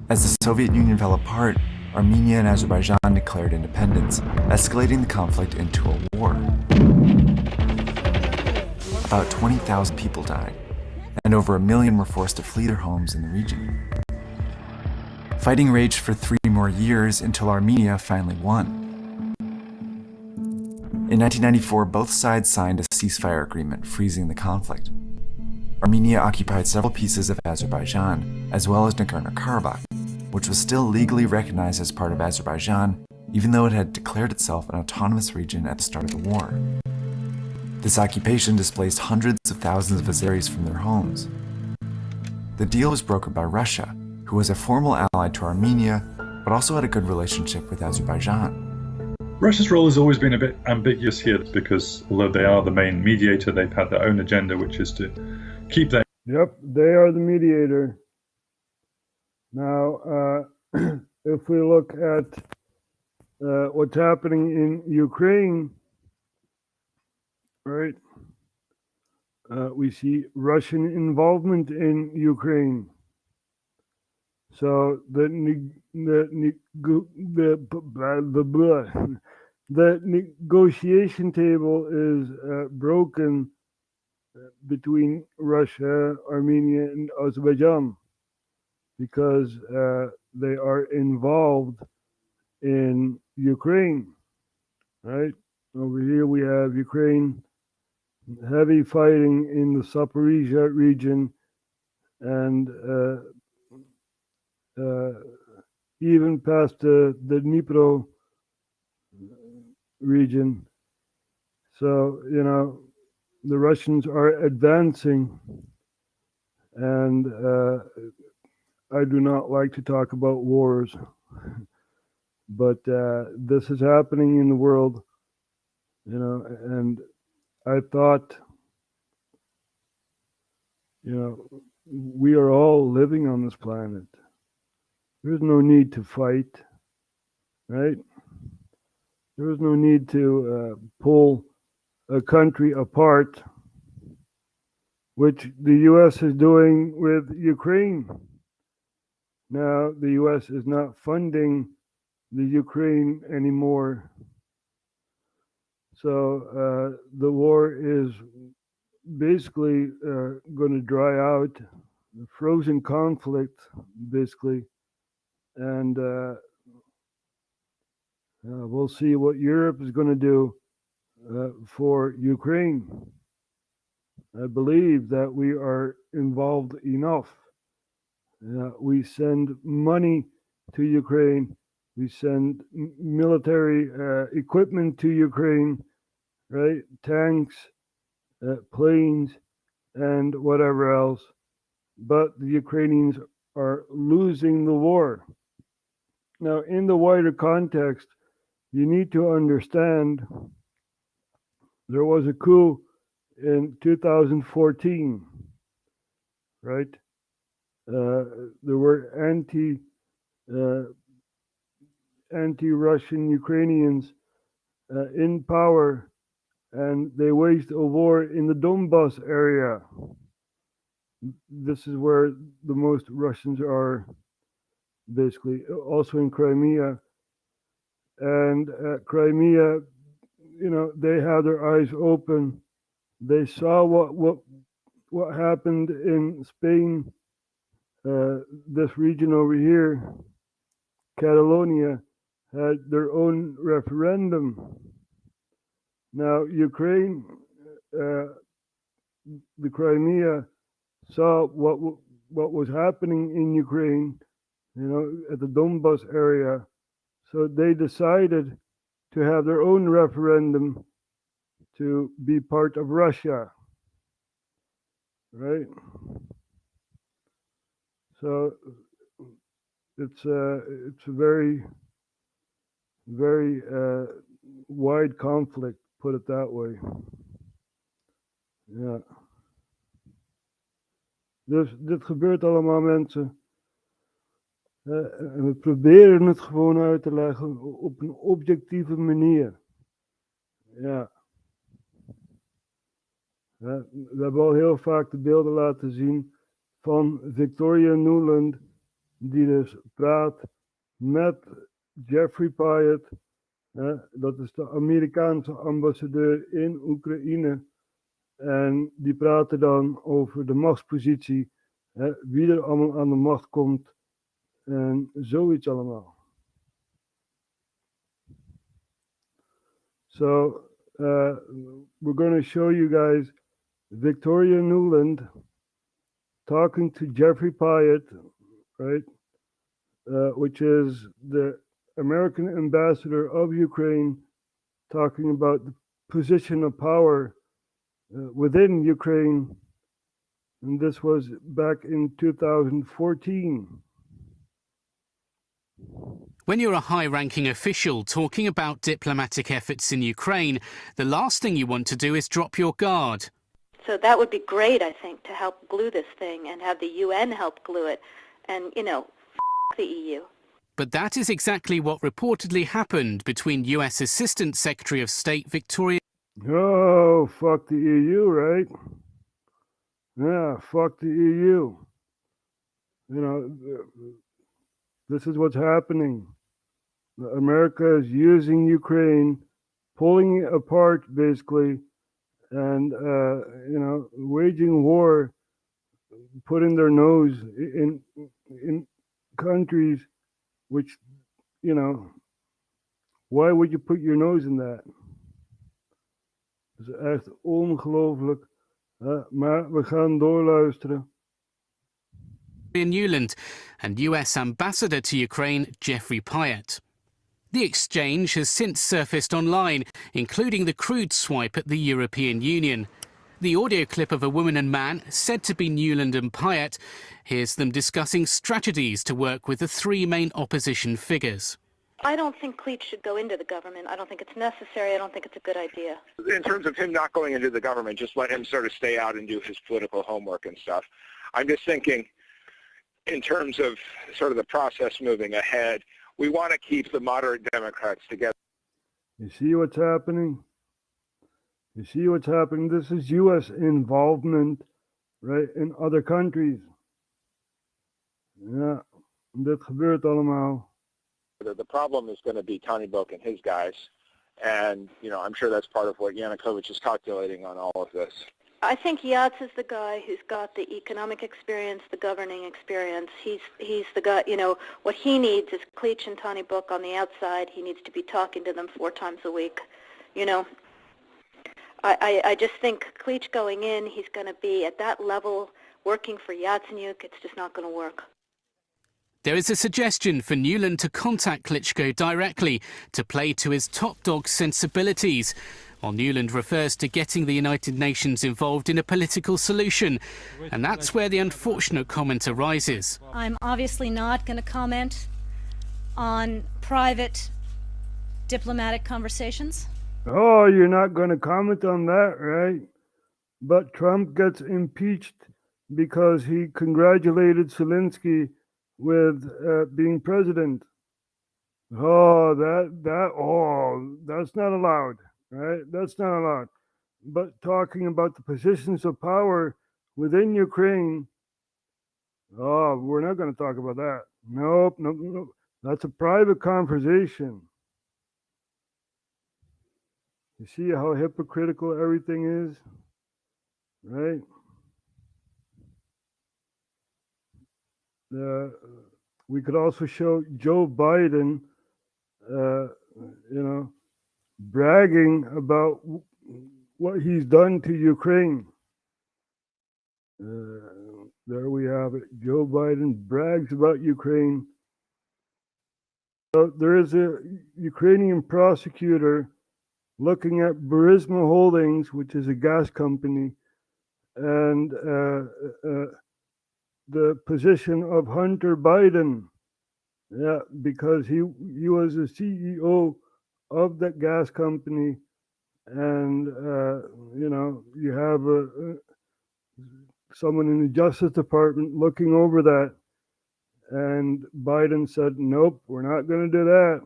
As the Soviet Union fell apart, Armenia and Azerbaijan declared independence, escalating the conflict into a war. About 20,000 people died, and over 1 million were forced to flee their homes in the region. fighting raged for 3 more years until Armenia finally won. In 1994, both sides signed a ceasefire agreement freezing the conflict. Armenia occupied several pieces of Azerbaijan, as well as Nagorno-Karabakh, which was still legally recognized as part of Azerbaijan, even though it had declared itself an autonomous region at the start of the war. This occupation displaced hundreds of thousands of Azeris from their homes. The deal was brokered by Russia, who was a formal ally to Armenia, but also had a good relationship with Azerbaijan. Russia's role has always been a bit ambiguous here because although they are the main mediator, they've had their own agenda, which is to keep their... Yep, they are the mediator. Now, if we look at what's happening in Ukraine, right, we see Russian involvement in Ukraine. So the negotiation table is broken between Russia, Armenia, and Azerbaijan because they are involved in Ukraine, right? Over here we have Ukraine, heavy fighting in the Zaporizhia region, and even past the Dnipro region. So, you know, the Russians are advancing, and I do not like to talk about wars, but this is happening in the world, you know, and I thought, you know, we are all living on this planet. There's no need to fight, right? There is no need to pull a country apart, which the U.S. is doing with Ukraine. Now, the U.S. is not funding the Ukraine anymore. So the war is basically going to dry out, the frozen conflict, basically. And we'll see what Europe is going to do for Ukraine. I believe that we are involved enough. We send money to Ukraine. We send military equipment to Ukraine, right? Tanks, planes, and whatever else. But the Ukrainians are losing the war. Now, in the wider context, you need to understand there was a coup in 2014, right? There were anti-Russian Ukrainians in power, and they waged a war in the Donbas area. This is where the most Russians are, basically, also in Crimea. And Crimea, you know, they had their eyes open. They saw what happened in Spain. This region over here, Catalonia, had their own referendum. Now, Ukraine, the Crimea, saw what was happening in Ukraine, you know, at the Donbas area. So they decided to have their own referendum to be part of Russia, right? So it's a very, very wide conflict, put it that way. Ja. Dus dit gebeurt allemaal, mensen. En we proberen het gewoon uit te leggen op een objectieve manier. Ja. We hebben al heel vaak de beelden laten zien van Victoria Nuland, die dus praat met Jeffrey Pyatt. Dat is de Amerikaanse ambassadeur in Oekraïne. En die praten dan over de machtspositie. Wie er allemaal aan de macht komt en zoiets allemaal. So we're going to show you guys Victoria Nuland talking to Jeffrey Pyatt, right? Which is the American ambassador of Ukraine, talking about the position of power within Ukraine. And this was back in 2014. When you're a high-ranking official talking about diplomatic efforts in Ukraine, the last thing you want to do is drop your guard. So that would be great, I think, to help glue this thing and have the UN help glue it. And, you know, the EU. But that is exactly what reportedly happened between US Assistant Secretary of State Victoria. Oh, fuck the EU, right? Yeah, fuck the EU. You know, this is what's happening. America is using Ukraine, pulling it apart, basically, and, you know, waging war, putting their nose in countries which, you know, why would you put your nose in that? Dat is echt ongelooflijk. Maar we gaan doorluisteren. Newland and US Ambassador to Ukraine, Jeffrey Pyatt. The exchange has since surfaced online, including the crude swipe at the European Union. The audio clip of a woman and man, said to be Newland and Pyatt, hears them discussing strategies to work with the three main opposition figures. I don't think Cleach should go into the government. I don't think it's necessary. I don't think it's a good idea. In terms of him not going into the government, just let him sort of stay out and do his political homework and stuff. I'm just thinking in terms of sort of the process moving ahead, we want to keep the moderate Democrats together. You see what's happening? You see what's happening? This is U.S. involvement, right, in other countries. Ja, dit gebeurt allemaal. The problem is going to be Tony Book and his guys, and you know I'm sure that's part of what Yanukovych is calculating on all of this. I think Yats is the guy who's got the economic experience, the governing experience. He's the guy, you know, what he needs is Cleach and Tony Book on the outside. He needs to be talking to them 4 times a week, you know. I just think Cleach going in, he's going to be at that level working for Yatsenyuk. It's just not going to work. There is a suggestion for Newland to contact Klitschko directly to play to his top dog sensibilities, while Newland refers to getting the United Nations involved in a political solution. And that's where the unfortunate comment arises. I'm obviously not going to comment on private diplomatic conversations. Oh, you're not going to comment on that, right? But Trump gets impeached because he congratulated Zelensky with being president. Oh, that's not allowed, right? That's not allowed. But talking about the positions of power within Ukraine, oh, we're not going to talk about that. Nope. That's a private conversation. You see how hypocritical everything is, right? We could also show Joe Biden, you know, bragging about what he's done to Ukraine. There we have it. Joe Biden brags about Ukraine. So there is a Ukrainian prosecutor looking at Burisma Holdings, which is a gas company, and the position of Hunter Biden. Yeah, because he was the CEO of that gas company, and you know, you have someone in the Justice Department looking over that, and Biden said, nope, we're not going to do that.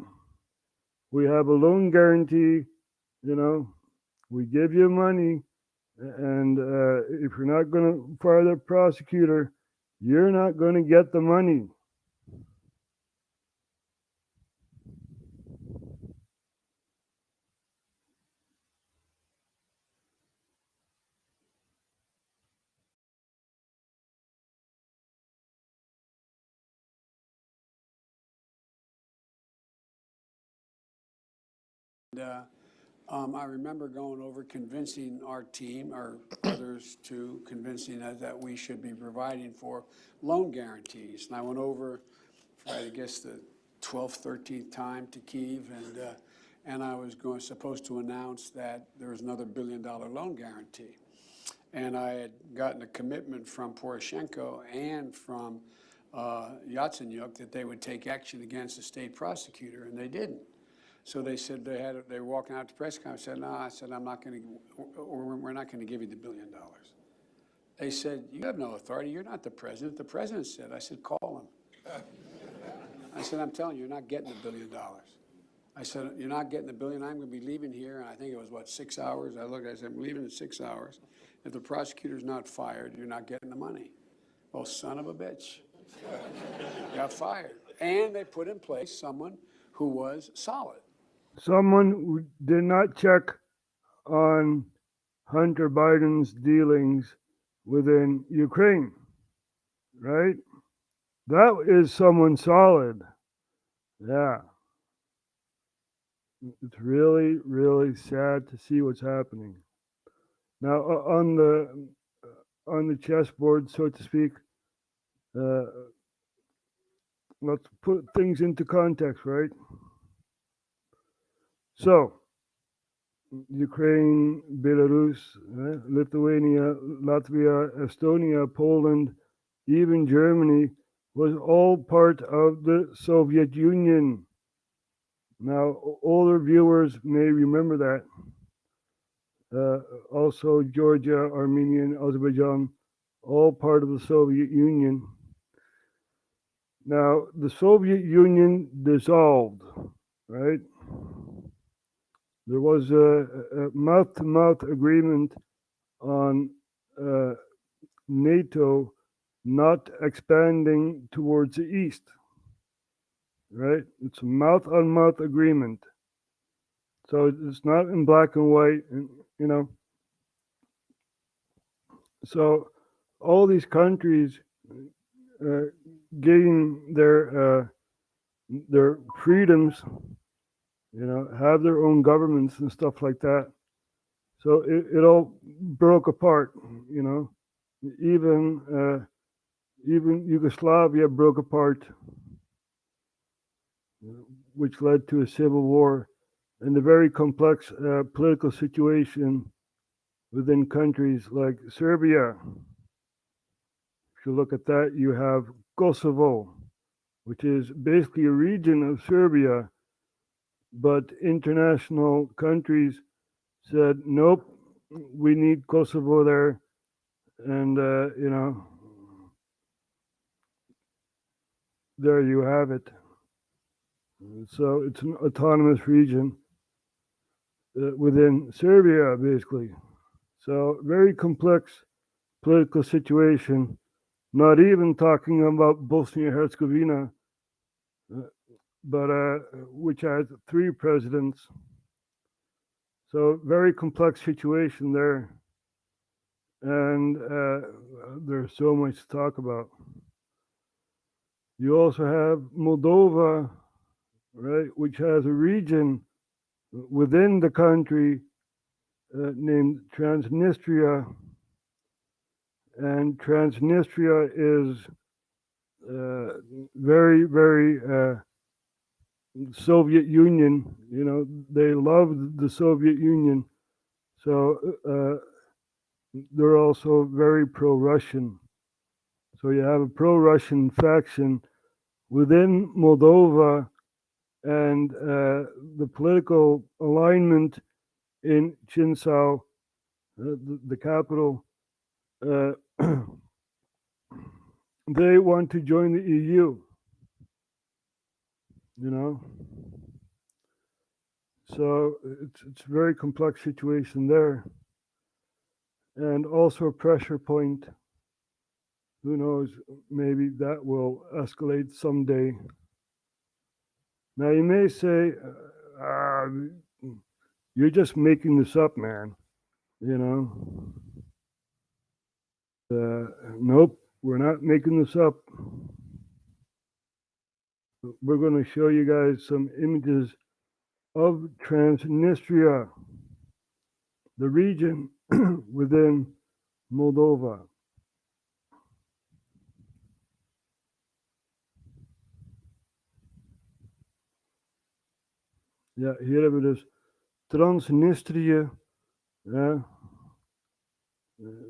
We have a loan guarantee, you know, we give you money, and if you're not going to fire the prosecutor, you're not going to get the money. I remember going over convincing our team, or others too, convincing us that we should be providing for loan guarantees. And I went over for, I guess, the 12th, 13th time to Kyiv, and I was supposed to announce that there was another $1 billion loan guarantee. And I had gotten a commitment from Poroshenko and from Yatsenyuk that they would take action against the state prosecutor, and they didn't. So they said they were walking out to press conference. I said, no, I said, I'm not going to, or we're not going to give you the $1 billion. They said, you have no authority. You're not the president. The president said. I said, call him. I said, I'm telling you, you're not getting the $1 billion. I said, you're not getting the $1 billion. I'm going to be leaving here. And I think it was, what, 6 hours? I looked, I said, I'm leaving in 6 hours. If the prosecutor's not fired, you're not getting the money. Well, son of a bitch. Got fired. And they put in place someone who was solid. Someone who did not check on Hunter Biden's dealings within Ukraine, right? That is someone solid. Yeah. It's really, really sad to see what's happening. Now, on the chessboard, so to speak, let's put things into context, right? So, Ukraine, Belarus, Lithuania, Latvia, Estonia, Poland, even Germany was all part of the Soviet Union. Now, older viewers may remember that. Also, Georgia, Armenia, and Azerbaijan, all part of the Soviet Union. Now, the Soviet Union dissolved, right? There was a mouth-to-mouth agreement on NATO not expanding towards the east, right? It's a mouth-on-mouth agreement. So it's not in black and white, you know. So all these countries gain their freedoms, you know, have their own governments and stuff like that. So it all broke apart, you know. Even Yugoslavia broke apart, which led to a civil war and a very complex political situation within countries like Serbia. If you look at that, you have Kosovo, which is basically a region of Serbia, but international countries said, nope, we need Kosovo there. And, you know, there you have it. So it's an autonomous region within Serbia, basically. So very complex political situation, not even talking about Bosnia-Herzegovina, but which has 3 presidents. So very complex situation there. And there's so much to talk about. You also have Moldova, right, which has a region within the country named Transnistria. And Transnistria is very, very Soviet Union. You know, they loved the Soviet Union. So they're also very pro-Russian. So you have a pro-Russian faction within Moldova, and the political alignment in Chisinau, the capital, they want to join the EU, you know. So it's a very complex situation there. And also a pressure point. Who knows, maybe that will escalate someday. Now you may say, you're just making this up, man. You know? Nope, we're not making this up. We're going to show you guys some images of Transnistria, the region within Moldova. Ja, hier hebben we dus Transnistrië. Ja,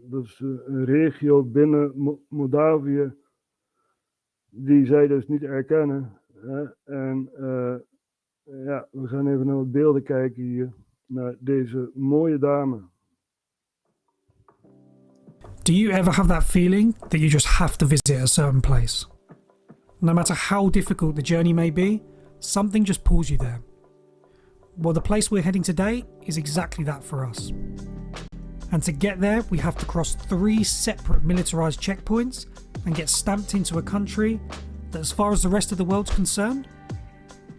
dat is een regio binnen Moldavië die zij dus niet erkennen. En ja, we gaan even naar wat beelden kijken hier, naar deze mooie dame. Do you ever have that feeling that you just have to visit a certain place? No matter how difficult the journey may be, something just pulls you there. Well, the place we're heading today is exactly that for us. And to get there, we have to cross 3 separate militarized checkpoints and get stamped into a country that, as far as the rest of the world's concerned,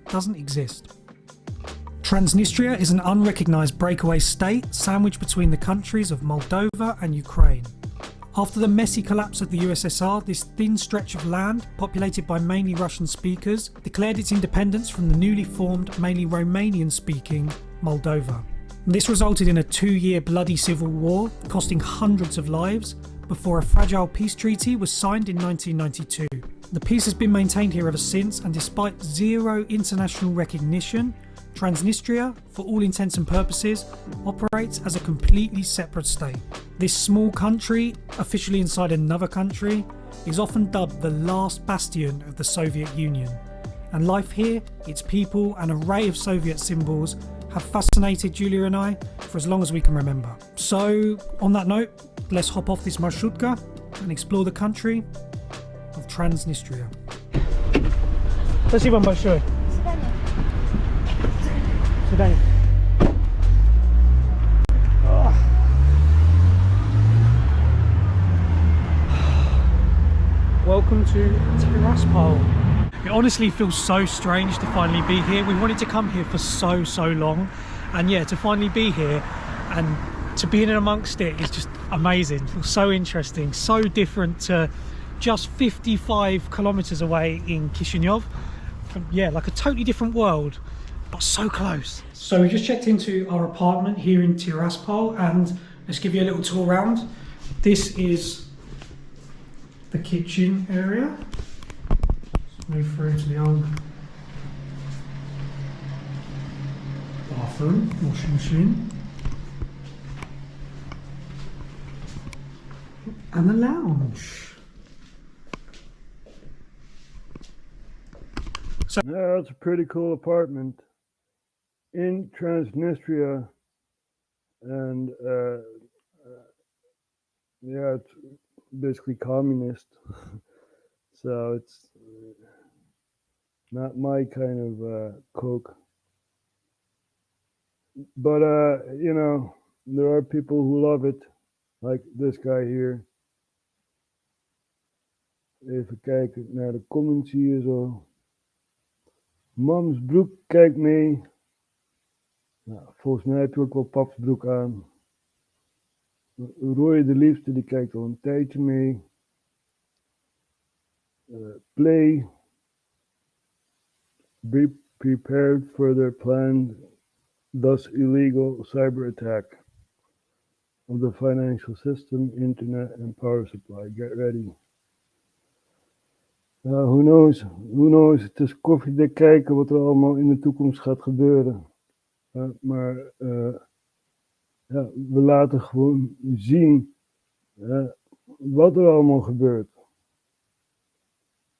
doesn't exist. Transnistria is an unrecognized breakaway state sandwiched between the countries of Moldova and Ukraine. After the messy collapse of the USSR, this thin stretch of land, populated by mainly Russian speakers, declared its independence from the newly formed, mainly Romanian-speaking Moldova. This resulted in a 2-year bloody civil war, costing hundreds of lives, before a fragile peace treaty was signed in 1992. The peace has been maintained here ever since, and despite zero international recognition, Transnistria, for all intents and purposes, operates as a completely separate state. This small country, officially inside another country, is often dubbed the last bastion of the Soviet Union. And life here, its people, an array of Soviet symbols have fascinated Julia and I for as long as we can remember. So, on that note, let's hop off this marshutka and explore the country of Transnistria. Спасибо большое. Свидание. Welcome to Tiraspol. It honestly feels so strange to finally be here. We wanted to come here for so long, and yeah, to finally be here and to be in amongst it is just amazing. It feels so interesting, so different to just 55 kilometers away in Chisinau. Yeah, like a totally different world, but so close. So we just checked into our apartment here in Tiraspol, and let's give you a little tour around. This is the kitchen area. Let's move through to the old bathroom, washing machine, and the lounge. So yeah, it's a pretty cool apartment in Transnistria, and yeah, it's basically communist. So it's not my kind of coke. But you know, there are people who love it, like this guy here. Even kijken naar de comments hier zo. Mams broek kijkt mee. Nou, volgens mij heb je ook wel paps broek aan. Roy de liefste, die kijkt al een tijdje mee. Play. Be prepared for their planned, thus illegal cyber attack of the financial system, internet and power supply. Get ready. Who knows, het is koffiedik kijken wat er allemaal in de toekomst gaat gebeuren. Maar ja, we laten gewoon zien wat er allemaal gebeurt.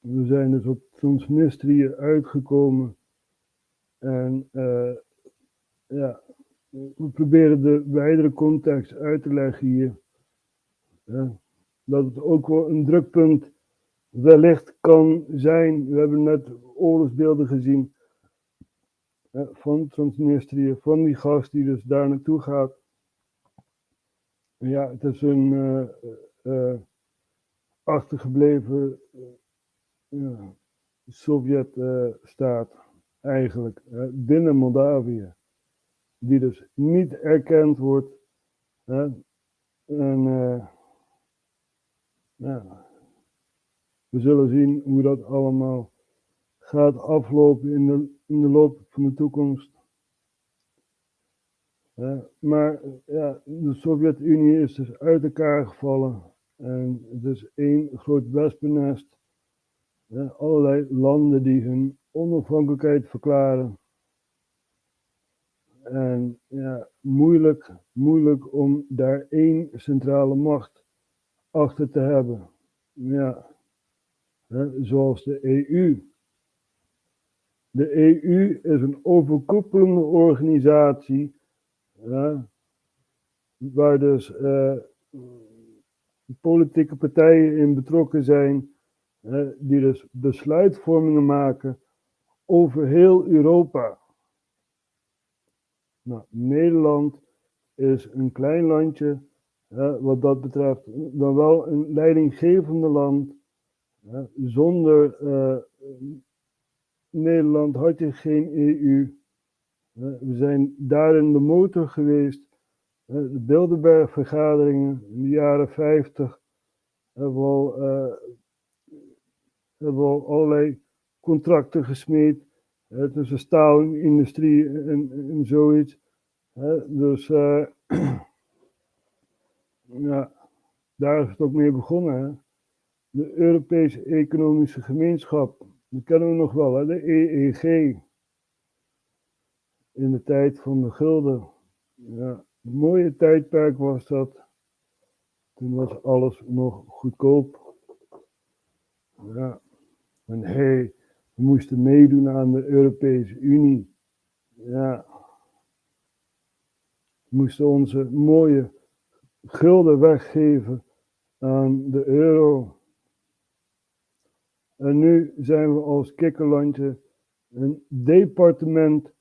We zijn dus op Transnistrië uitgekomen en ja, we proberen de wijdere context uit te leggen hier. Dat het ook wel een drukpunt wellicht kan zijn. We hebben net oorlogsbeelden gezien van Transnistrië, van die gast die dus daar naartoe gaat. En ja, het is een achtergebleven Sovjet-staat eigenlijk, binnen Moldavië, die dus niet erkend wordt. En ja, we zullen zien hoe dat allemaal gaat aflopen in de loop van de toekomst. Maar ja, de Sovjet-Unie is dus uit elkaar gevallen. En het is één groot wespennest. Allerlei landen die hun onafhankelijkheid verklaren. En ja, moeilijk om daar één centrale macht achter te hebben. Ja, zoals de EU. De EU is een overkoepelende organisatie, waar dus politieke partijen in betrokken zijn, die dus besluitvormingen maken over heel Europa. Nou, Nederland is een klein landje, wat dat betreft, dan wel een leidinggevende land. Zonder Nederland had je geen EU. We zijn daarin de motor geweest. De Bilderberg-vergaderingen in de jaren 50 hebben we al allerlei contracten gesmeed tussen staalindustrie en zoiets. Dus ja, daar is het ook mee begonnen. Hè. De Europese Economische Gemeenschap, die kennen we nog wel, hè? De EEG. In de tijd van de gulden. Ja, een mooie tijdperk was dat. Toen was alles nog goedkoop. Ja, en we moesten meedoen aan de Europese Unie. Ja. We moesten onze mooie gulden weggeven aan de euro. En nu zijn we als kikkerlandje een departement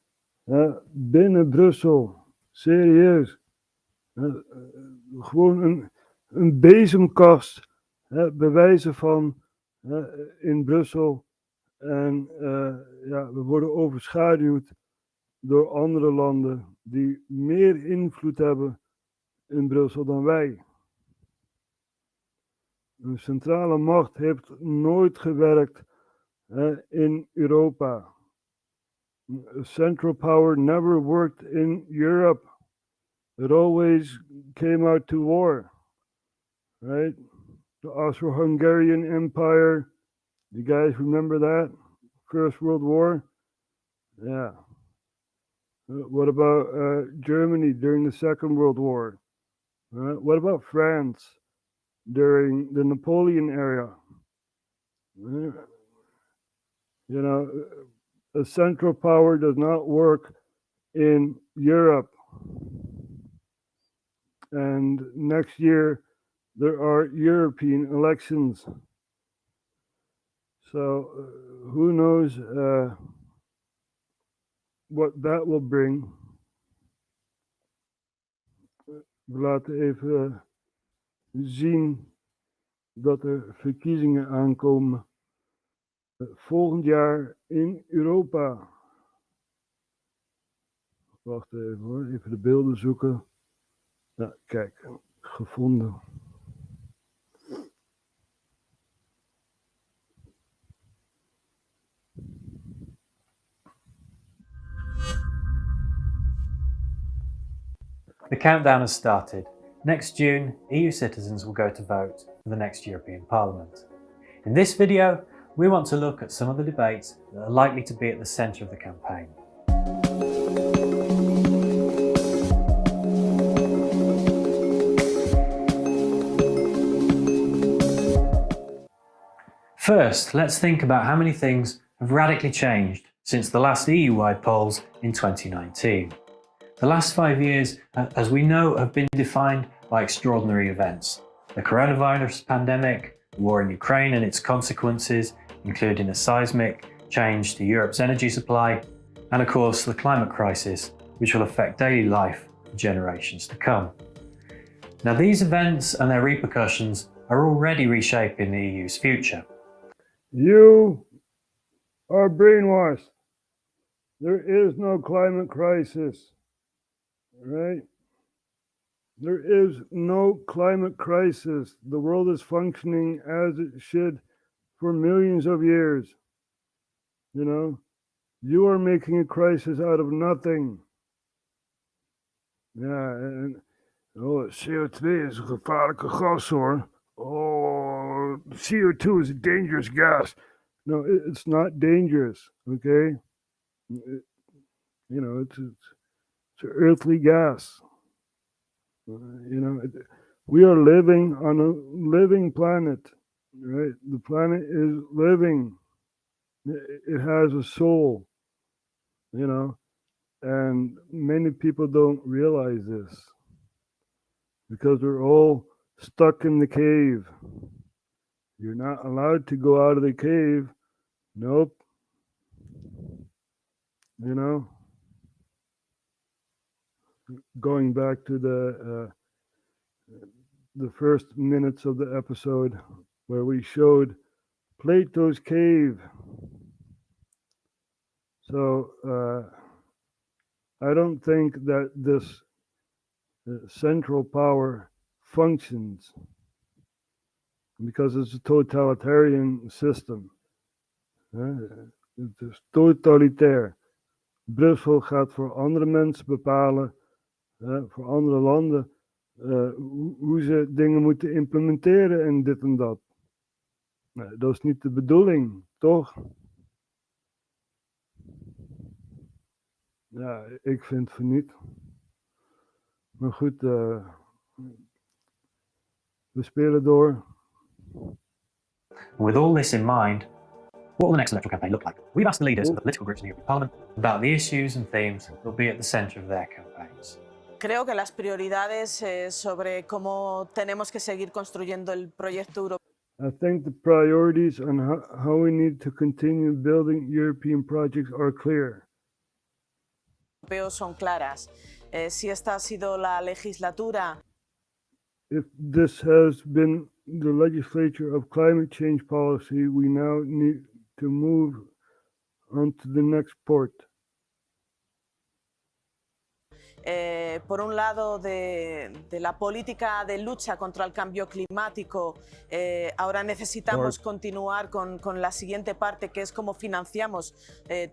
binnen Brussel. Serieus. Gewoon een bezemkast, bij wijze van in Brussel. En ja, we worden overschaduwd door andere landen die meer invloed hebben in Brussel dan wij. Een centrale macht heeft nooit gewerkt in Europa. A central power never worked in Europe. It always came out to war. Right? The Austro-Hungarian Empire. You guys remember that? First World War? Yeah. What about Germany during the Second World War? What about France during the Napoleon era? You know, a central power does not work in Europe. And next year there are European elections. So who knows what that will bring. We laten even zien dat er verkiezingen aankomen volgend jaar in Europa. Wacht even hoor, even de beelden zoeken. Nou, kijk, gevonden. The countdown has started. Next June, EU citizens will go to vote for the next European Parliament. In this video, we want to look at some of the debates that are likely to be at the centre of the campaign. First, let's think about how many things have radically changed since the last EU-wide polls in 2019. The last 5 years, as we know, have been defined by extraordinary events. The coronavirus pandemic, the war in Ukraine and its consequences, including a seismic change to Europe's energy supply, and of course the climate crisis, which will affect daily life for generations to come. Now these events and their repercussions are already reshaping the EU's future. You are brainwashed. There is no climate crisis. Right? There is no climate crisis. The world is functioning as it should for millions of years. You know, you are making a crisis out of nothing. Ja, en CO2 is een gevaarlijke gas hoor. Oh, CO2 is a dangerous gas. No, it's not dangerous, okay? It's an earthly gas. We are living on a living planet, right? The planet is living. It has a soul, and many people don't realize this because we're all stuck in the cave. You're not allowed to go out of the cave. Nope. Going back to the first minutes of the episode where we showed Plato's cave. So I don't think that this central power functions because it's a totalitarian system. Het is totalitair. Brussel gaat voor andere mensen bepalen, voor andere landen, hoe ze dingen moeten implementeren en dit en dat. Nee, dat is niet de bedoeling, toch? Ja, ik vind van niet. Maar goed, we spelen door. With all this in mind, what will the next electoral campaign look like? We've asked the leaders of the political groups in the European Parliament about the issues and themes that will be at the centre of their campaigns. Creo que las prioridades sobre cómo tenemos que seguir construyendo el proyecto europeo. I think the priorities on how we need to continue building European projects are clear. Son claras. Si esta ha sido la legislatura. If this has been the legislature of climate change policy, we now need to move on to the next port. Por un lado, de la política de lucha contra el cambio climático, ahora necesitamos continuar con la siguiente parte, que es cómo financiamos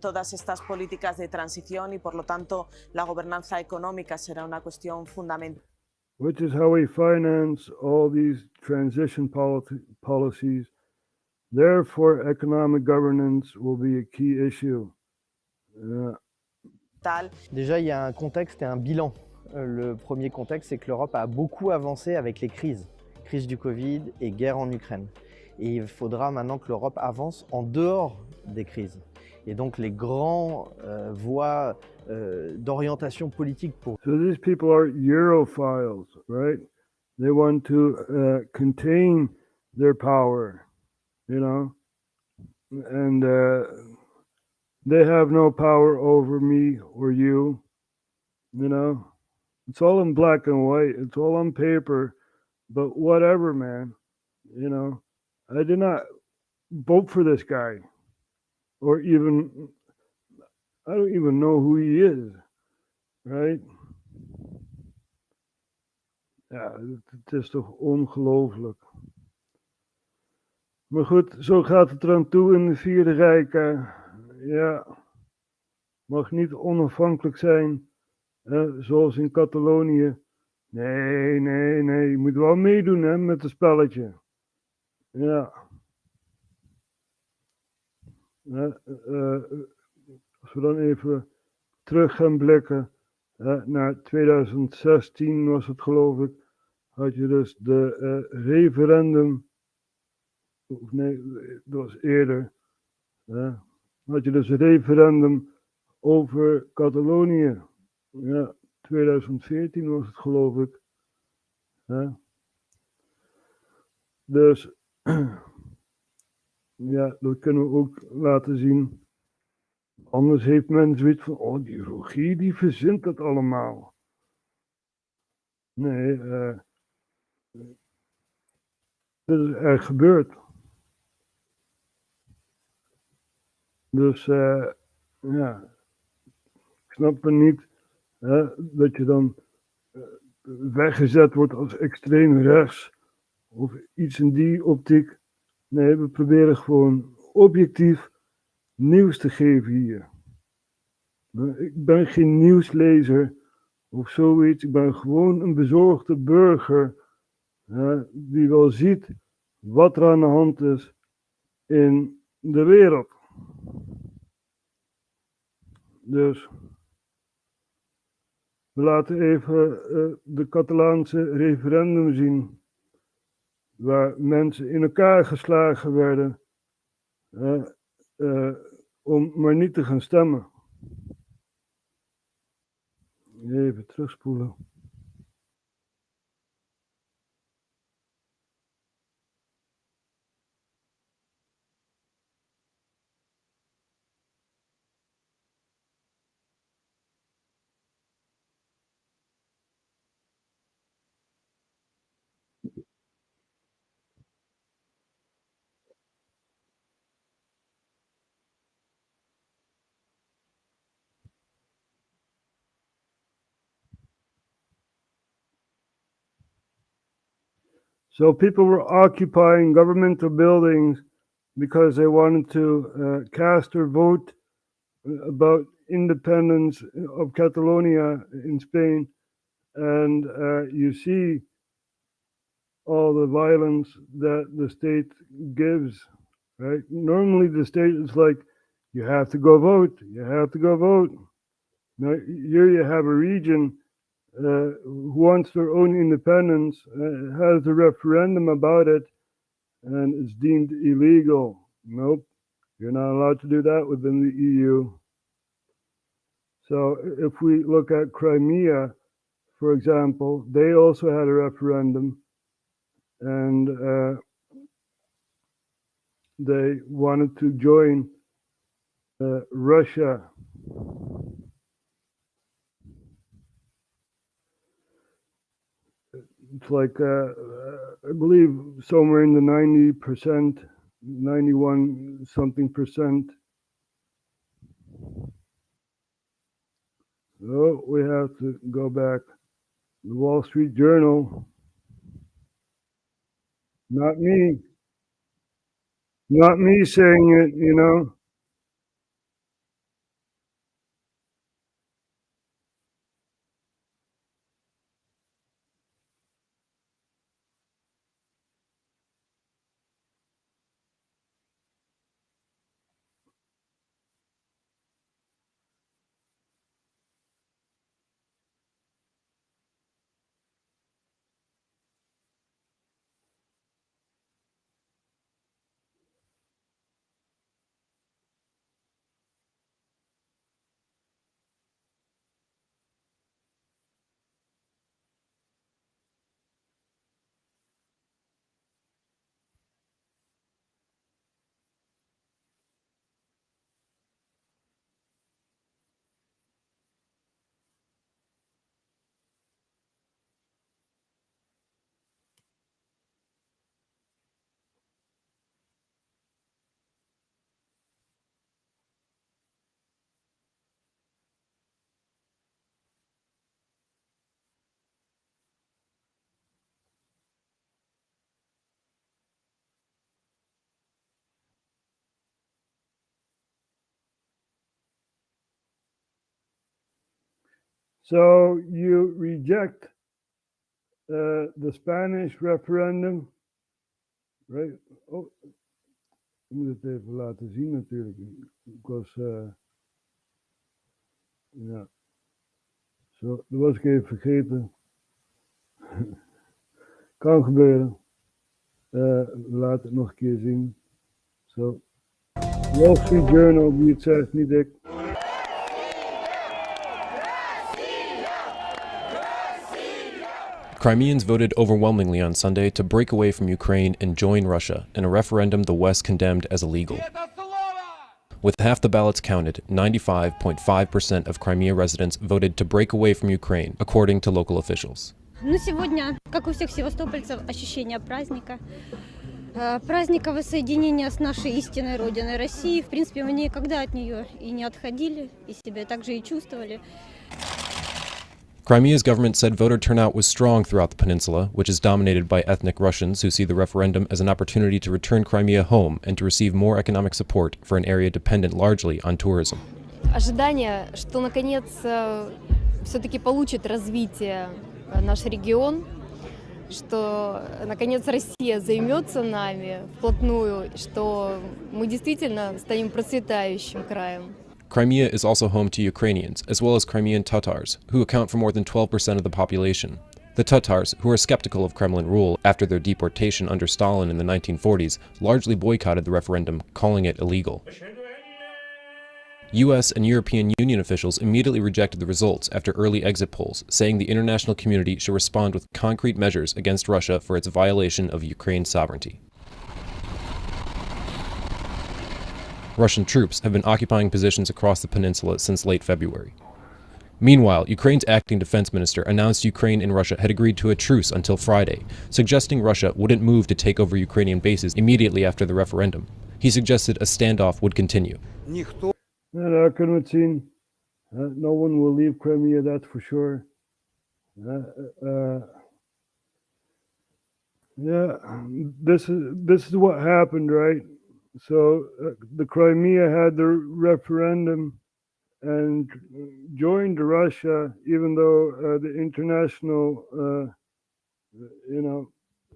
todas estas políticas de transición y, por lo tanto, la gobernanza económica será una cuestión fundamental. Which is how we finance all these transition policies. Therefore, economic governance will be a key issue. Déjà, il y a un contexte et un bilan. Le premier contexte, c'est que l'Europe a beaucoup avancé avec les crises. Crise du Covid et guerre en Ukraine. Et il faudra maintenant que l'Europe avance en dehors des crises. Et donc les grands voies d'orientation politique pour... So these people are Europhiles, right? They want to contain their power, and they have no power over me or you, It's all in black and white. It's all on paper. But whatever, man. I did not vote for this guy. Or even, I don't even know who he is. Right? Ja, het is toch ongelooflijk. Maar goed, zo gaat het eraan toe in de Vierde Rijk. Ja, mag niet onafhankelijk zijn, zoals in Catalonië. Nee, je moet wel meedoen met het spelletje. Ja. Als we dan even terug gaan blikken naar 2016 was het geloof ik, had je dus de referendum, of nee, dat was eerder, had je dus een referendum over Catalonië. Ja, 2014 was het geloof ik. Dus ja, dat kunnen we ook laten zien. Anders heeft men zoiets van, oh die Rogier die verzint dat allemaal. Nee, dit is echt gebeurd. Dus ja, ik snap er niet dat je dan weggezet wordt als extreem rechts of iets in die optiek. Nee, we proberen gewoon objectief nieuws te geven hier. Ik ben geen nieuwslezer of zoiets. Ik ben gewoon een bezorgde burger die wel ziet wat er aan de hand is in de wereld. Dus we laten even de Catalaanse referendum zien, waar mensen in elkaar geslagen werden om maar niet te gaan stemmen. Even terugspoelen. So people were occupying governmental buildings because they wanted to cast their vote about independence of Catalonia in Spain. And you see all the violence that the state gives, right? Normally the state is like, you have to go vote, you have to go vote. Now here you have a region who wants their own independence, has a referendum about it, and it's deemed illegal. Nope, you're not allowed to do that within the EU. So if we look at Crimea, for example, they also had a referendum, and they wanted to join Russia. It's like, I believe, somewhere in the 90%, 91 something percent. Oh, we have to go back. The Wall Street Journal. Not me. Not me saying it, you know. So you reject the Spanish referendum, right? Oh, ik moet het even laten zien natuurlijk. Ik was, ja, zo, dat was ik even vergeten. Kan gebeuren. Laat het nog een keer zien. Zo. Wall Street Journal, wie het zegt, niet ik. Crimeans voted overwhelmingly on Sunday to break away from Ukraine and join Russia in a referendum the West condemned as illegal. With half the ballots counted, 95.5% of Crimea residents voted to break away from Ukraine, according to local officials. Ну, сегодня, как у всех севастопольцев, ощущение праздника. Праздника воссоединения с нашей истинной родиной России. В принципе, мы никогда от нее и не отходили, и себя также и чувствовали. Crimea's government said voter turnout was strong throughout the peninsula, which is dominated by ethnic Russians who see the referendum as an opportunity to return Crimea home and to receive more economic support for an area dependent largely on tourism. Ожидание, что наконец все-таки получит развитие наш регион, что наконец Россия займется нами вплотную, что мы действительно станем процветающим краем. Crimea is also home to Ukrainians, as well as Crimean Tatars, who account for more than 12% of the population. The Tatars, who are skeptical of Kremlin rule after their deportation under Stalin in the 1940s, largely boycotted the referendum, calling it illegal. US and European Union officials immediately rejected the results after early exit polls, saying the international community should respond with concrete measures against Russia for its violation of Ukraine's sovereignty. Russian troops have been occupying positions across the peninsula since late February. Meanwhile, Ukraine's acting defense minister announced Ukraine and Russia had agreed to a truce until Friday, suggesting Russia wouldn't move to take over Ukrainian bases immediately after the referendum. He suggested a standoff would continue. Daar kunnen we het zien. No one will leave Crimea, that's for sure. This is what happened, right? So the Crimea had the referendum and joined Russia, even though the international,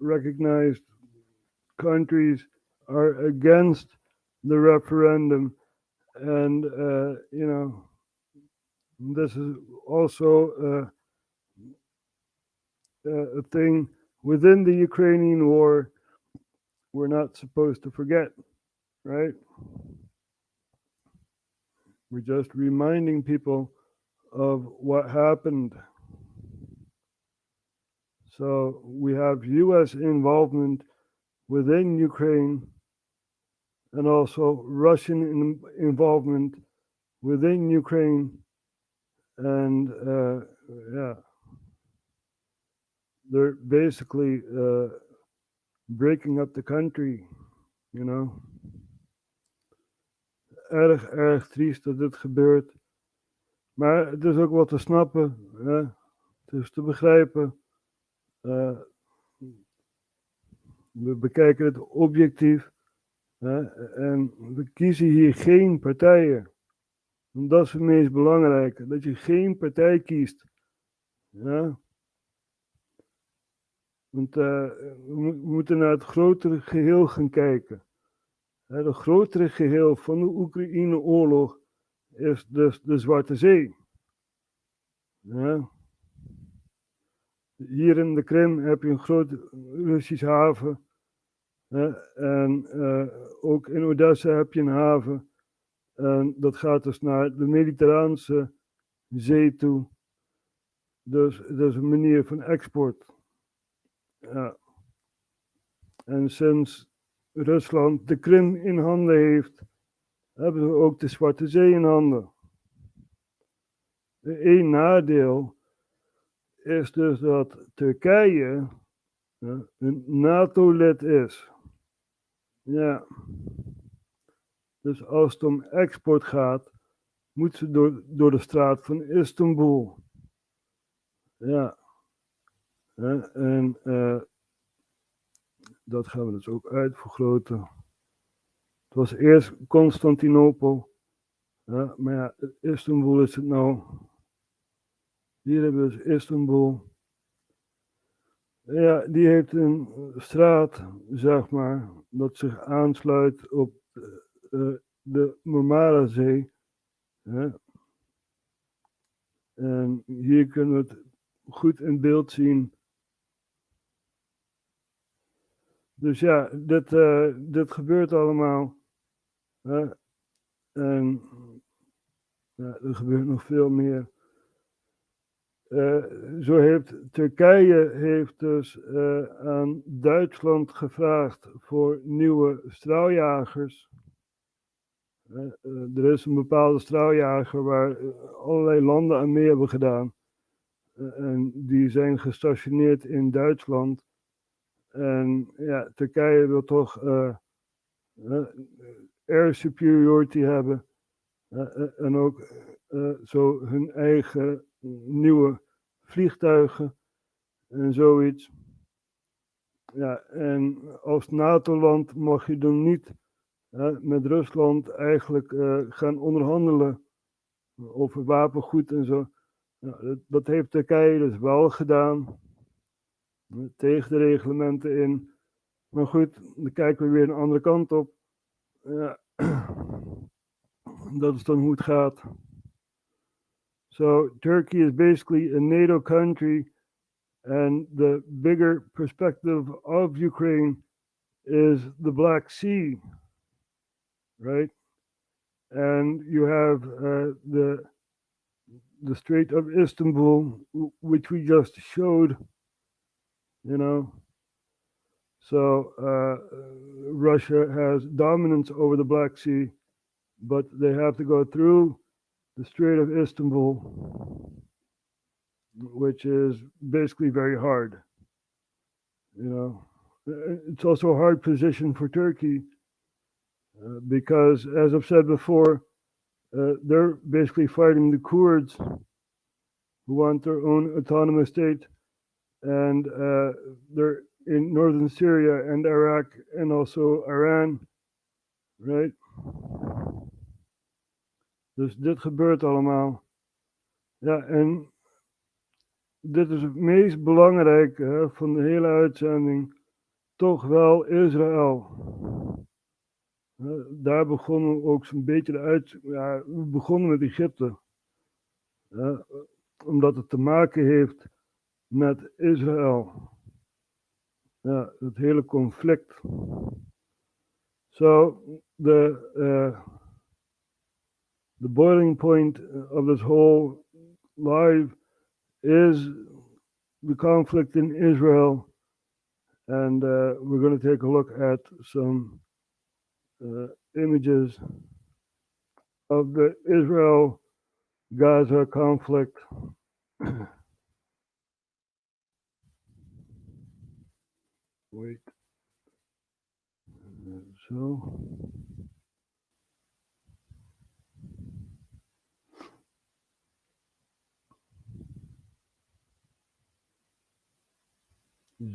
recognized countries are against the referendum. And, this is also a thing within the Ukrainian war we're not supposed to forget, right? We're just reminding people of what happened. So we have US involvement within Ukraine and also Russian involvement within Ukraine. And they're basically breaking up the country, Erg triest dat dit gebeurt. Maar het is ook wel te snappen, het is te begrijpen. We bekijken het objectief. En we kiezen hier geen partijen. Want dat is het meest belangrijke. Dat je geen partij kiest. Ja? Want we moeten naar het grotere geheel gaan kijken. Het grotere geheel van de Oekraïne-oorlog is dus de Zwarte Zee. Ja? Hier in de Krim heb je een grote Russische haven. En ook in Odessa heb je een haven. En dat gaat dus naar de Mediterraanse Zee toe. Dus dat is een manier van export. Ja. En sinds Rusland de Krim in handen heeft, hebben we ook de Zwarte Zee in handen. Eén nadeel is dus dat Turkije een NATO-lid is. Ja. Dus als het om export gaat, moet ze door de straat van Istanbul. Ja. En dat gaan we dus ook uitvergroten. Het was eerst Constantinopel. Ja, maar ja, Istanbul is het nou. Hier hebben we dus Istanbul. Ja, die heeft een straat, zeg maar, dat zich aansluit op de Marmara-zee. Ja. En hier kunnen we het goed in beeld zien. Dus ja, dit gebeurt allemaal. En ja, er gebeurt nog veel meer. Zo heeft Turkije dus aan Duitsland gevraagd voor nieuwe straaljagers. Er is een bepaalde straaljager waar allerlei landen aan mee hebben gedaan. En die zijn gestationeerd in Duitsland. En ja, Turkije wil toch air superiority hebben. En ook zo hun eigen nieuwe vliegtuigen en zoiets. Ja, en als NATO-land mag je dan niet met Rusland eigenlijk gaan onderhandelen over wapengoed en zo. Dat heeft Turkije dus wel gedaan. Tegen de reglementen in. Maar goed, dan kijken we weer een andere kant op. Ja, dat is dan hoe het gaat. So Turkey is basically a NATO country, and the bigger perspective of Ukraine is the Black Sea, right? And you have the Strait of Istanbul, which we just showed, you know. So Russia has dominance over the Black Sea, but they have to go through the Strait of Istanbul, which is basically very hard. You know, it's also a hard position for Turkey because, as I've said before, they're basically fighting the Kurds who want their own autonomous state, and they're in northern Syria and Iraq and also Iran, right? Dus dit gebeurt allemaal. Ja, en dit is het meest belangrijke van de hele uitzending. Toch wel Israël. Daar begonnen we ook zo'n beetje we begonnen met Egypte. Omdat het te maken heeft met Israël. Ja, het hele conflict. So, the boiling point of this whole live is the conflict in Israel, and we're going to take a look at some images of the Israel-Gaza conflict. Wait. So.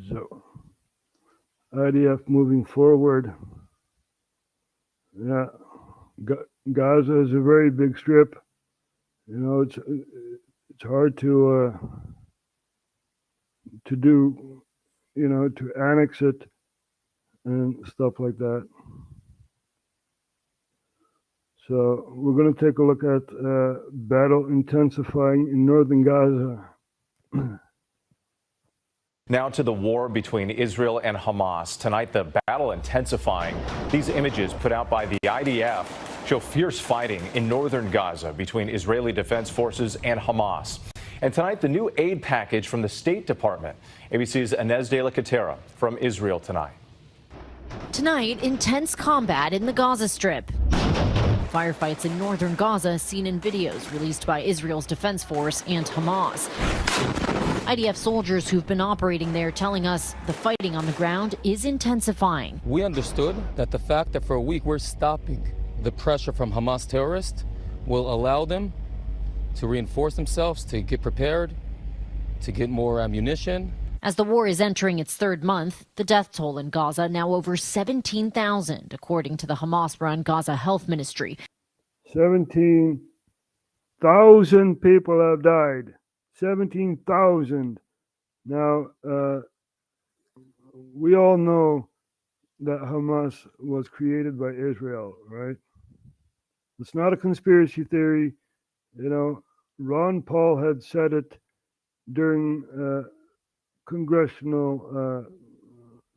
So, IDF moving forward. Yeah, Gaza is a very big strip. You know, it's hard to do, you know, to annex it and stuff like that. So we're going to take a look at battle intensifying in northern Gaza. Now to the war between Israel and Hamas. Tonight, the battle intensifying. These images put out by the IDF show fierce fighting in northern Gaza between Israeli Defense Forces and Hamas. And tonight, the new aid package from the State Department. ABC's Inez de la Catera from Israel tonight. Tonight, intense combat in the Gaza Strip. Firefights in northern Gaza seen in videos released by Israel's Defense Force and Hamas. IDF soldiers who've been operating there telling us the fighting on the ground is intensifying. We understood that the fact that for a week we're stopping the pressure from Hamas terrorists will allow them to reinforce themselves, to get prepared, to get more ammunition. As the war is entering its third month, the death toll in Gaza now over 17,000, according to the Hamas-run Gaza Health Ministry. 17,000 people have died. 17,000. Now, we all know that Hamas was created by Israel, right? It's not a conspiracy theory. You know, Ron Paul had said it during congressional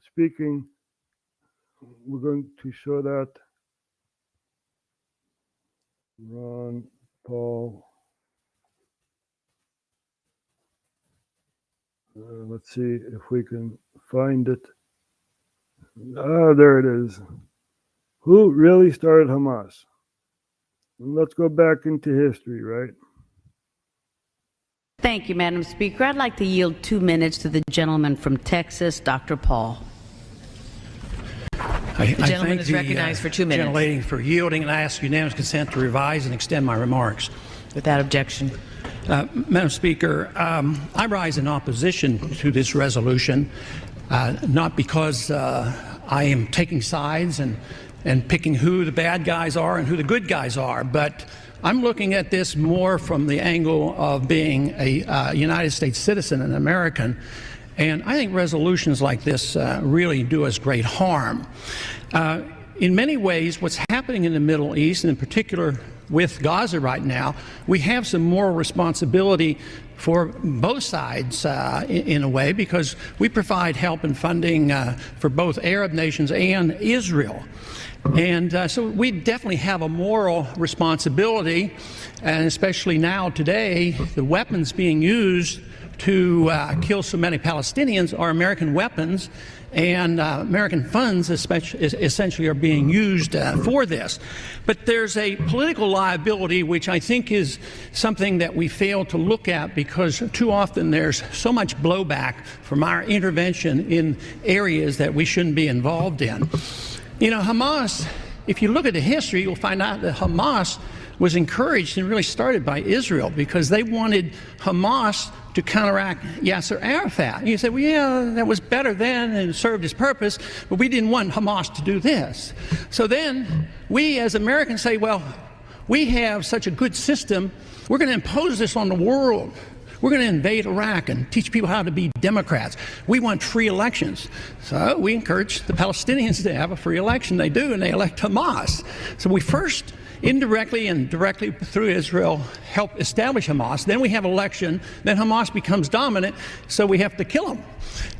speaking. We're going to show that. Ron Paul. Let's see if we can find it. Ah, there it is. Who really started Hamas? Let's go back into history, right? Thank you, Madam Speaker. I'd like to yield 2 minutes to the gentleman from Texas, Dr. Paul. The gentleman is recognized for 2 minutes. Gentlelady for yielding, and I ask unanimous consent to revise and extend my remarks. Without objection. Madam Speaker, I rise in opposition to this resolution, not because I am taking sides and and picking who the bad guys are and who the good guys are. But I'm looking at this more from the angle of being a United States citizen, an American. And I think resolutions like this really do us great harm. In many ways, what's happening in the Middle East, and in particular with Gaza right now, we have some moral responsibility for both sides in a way, because we provide help and funding for both Arab nations and Israel. And so we definitely have a moral responsibility, and especially now today, the weapons being used to kill so many Palestinians are American weapons, and American funds essentially are being used for this. But there's a political liability which I think is something that we fail to look at, because too often there's so much blowback from our intervention in areas that we shouldn't be involved in. You know, Hamas, if you look at the history, you'll find out that Hamas was encouraged and really started by Israel, because they wanted Hamas to counteract Yasser Arafat. And you say, well, yeah, that was better then and it served its purpose, but we didn't want Hamas to do this. So then we as Americans say, well, we have such a good system, we're going to impose this on the world. We're going to invade Iraq and teach people how to be Democrats. We want free elections. So we encourage the Palestinians to have a free election. They do, and they elect Hamas. So we first indirectly and directly through Israel help establish Hamas. Then we have election. Then Hamas becomes dominant, so we have to kill them.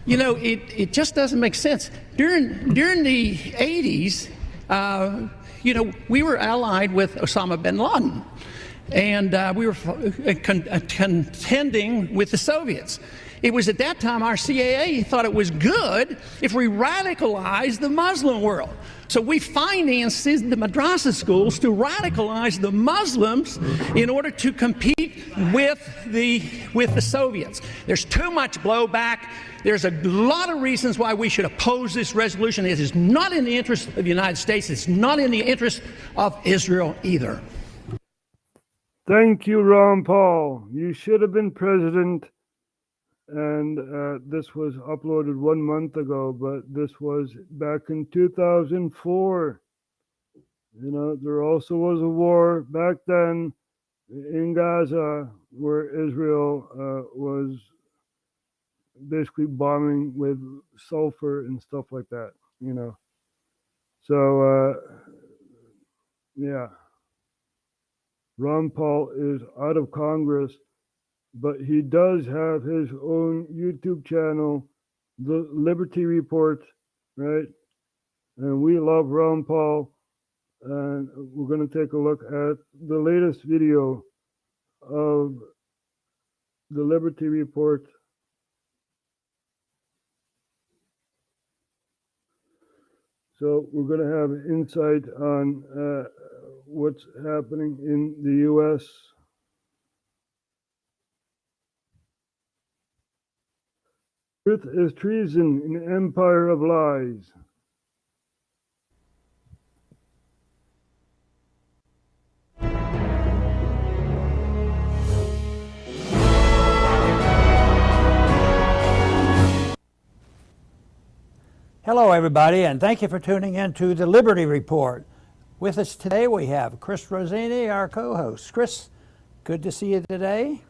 You know, it just doesn't make sense. During the 80s, you know, we were allied with Osama bin Laden. And we were contending with the Soviets. It was at that time our CIA thought it was good if we radicalized the Muslim world. So we financed the madrasa schools to radicalize the Muslims in order to compete with the Soviets. There's too much blowback. There's a lot of reasons why we should oppose this resolution. It is not in the interest of the United States. It's not in the interest of Israel either. Thank you, Ron Paul. You should have been president. And this was uploaded 1 month ago, but this was back in 2004. You know, there also was a war back then in Gaza where Israel was basically bombing with sulfur and stuff like that, you know. So, yeah. Ron Paul is out of Congress, but he does have his own YouTube channel, The Liberty Report, right? And we love Ron Paul, and we're going to take a look at the latest video of The Liberty Report. So we're going to have insight on what's happening in the U.S. Truth is treason in an empire of lies. Hello, everybody, and thank you for tuning in to the Liberty Report. With us today, we have Chris Rossini, our co-host. Chris, good to see you today.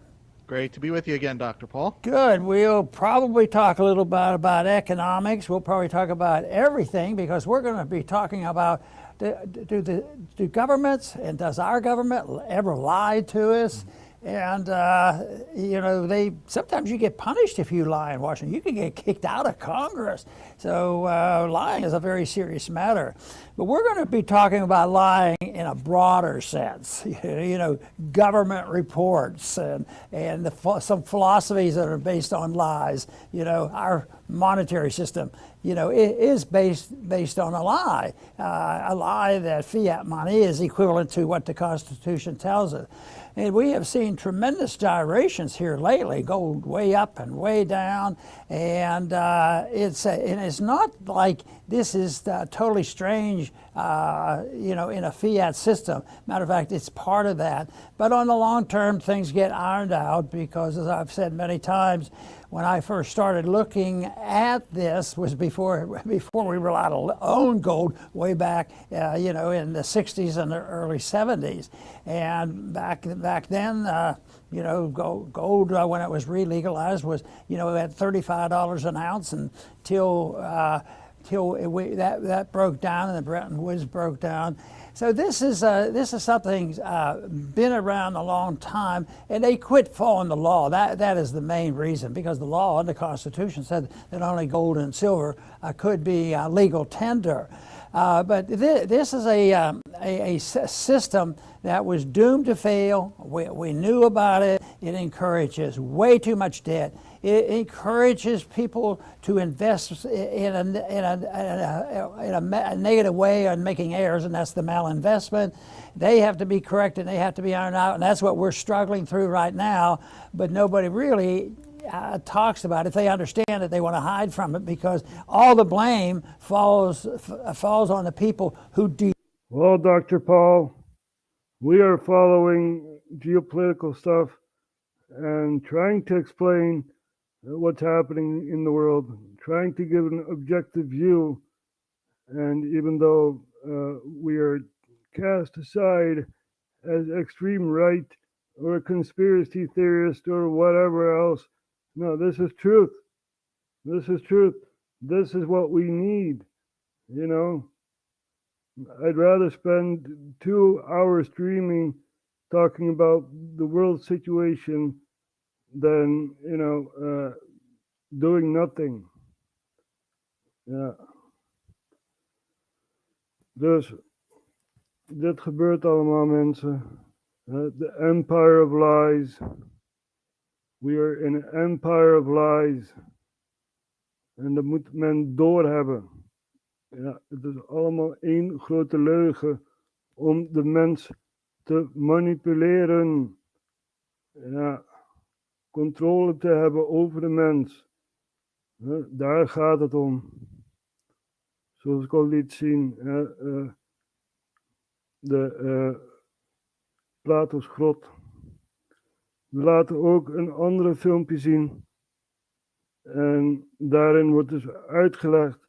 Great to be with you again, Dr. Paul. Good. We'll probably talk a little bit about economics. We'll probably talk about everything, because we're going to be talking about do governments and does our government ever lie to us? And, you know, sometimes you get punished if you lie in Washington. You can get kicked out of Congress. So lying is a very serious matter. But we're going to be talking about lying in a broader sense. You know, government reports and some philosophies that are based on lies. You know, our monetary system, you know, is based on a lie that fiat money is equivalent to what the Constitution tells us. And we have seen tremendous gyrations here lately, gold way up and way down, and it's not like this is totally strange change, in a fiat system. Matter of fact, it's part of that. But on the long term, things get ironed out because, as I've said many times, when I first started looking at this was before we were allowed to own gold way back, in the 60s and the early 70s. And back then, gold when it was re-legalized was, at $35 an ounce until that broke down and the Bretton Woods broke down. So this is something been around a long time, and they quit following the law. That is the main reason, because the law and the Constitution said that only gold and silver could be legal tender. But this is a system that was doomed to fail. We knew about it. It encourages way too much debt. It encourages people to invest in a negative way on making errors, and that's the malinvestment. They have to be corrected, and they have to be ironed out, and that's what we're struggling through right now. But nobody really talks about it. They understand it. They want to hide from it because all the blame falls on the people who do. Well, Dr. Paul, we are following geopolitical stuff and trying to explain what's happening in the world, trying to give an objective view. And even though we are cast aside as extreme right or a conspiracy theorist or whatever else, no, this is truth. This is truth. This is what we need, I'd rather spend 2 hours streaming talking about the world situation than, doing nothing. Ja. Dus, dit gebeurt allemaal, mensen. The empire of lies. We are in an empire of lies. En dat moet men doorhebben. Ja, het is allemaal één grote leugen om de mens te manipuleren. Ja, controle te hebben over de mens. Daar gaat het om. Zoals ik al liet zien, Plato's grot. We laten ook een andere filmpje zien. En daarin wordt dus uitgelegd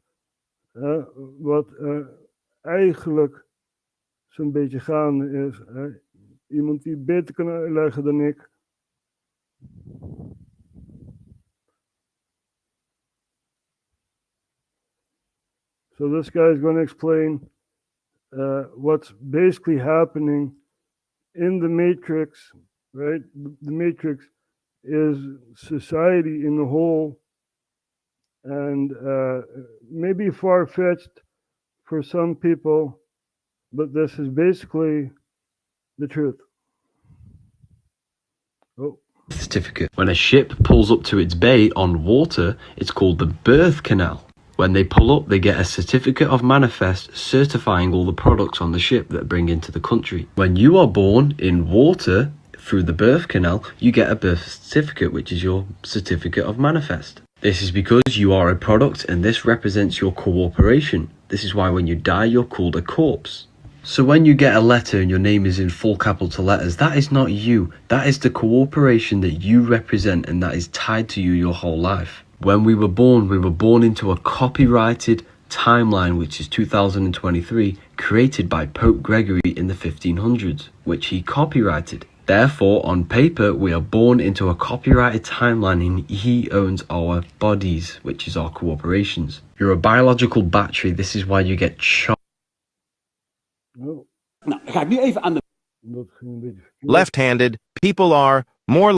wat eigenlijk zo'n beetje gaande is. Iemand die het beter kan uitleggen dan ik. So this guy is going to explain what's basically happening in the Matrix, right? The Matrix is society in the whole, and maybe far-fetched for some people, but this is basically the truth. Oh. Certificate. When a ship pulls up to its bay on water, it's called the birth canal. When they pull up, they get a certificate of manifest certifying all the products on the ship that bring into the country. When you are born in water through the birth canal, you get a birth certificate, which is your certificate of manifest. This is because you are a product and this represents your cooperation. This is why when you die, you're called a corpse. So when you get a letter and your name is in full capital letters, that is not you. That is the cooperation that you represent, and that is tied to you your whole life. When we were born into a copyrighted timeline, which is 2023, created by Pope Gregory in the 1500s, which he copyrighted. Therefore, on paper, we are born into a copyrighted timeline and he owns our bodies, which is our cooperations. You're a biological battery. This is why you get shot. Oh. Nou, dan ga ik nu even aan de... Dat ging een beetje verkeerd. Left-handed people are more...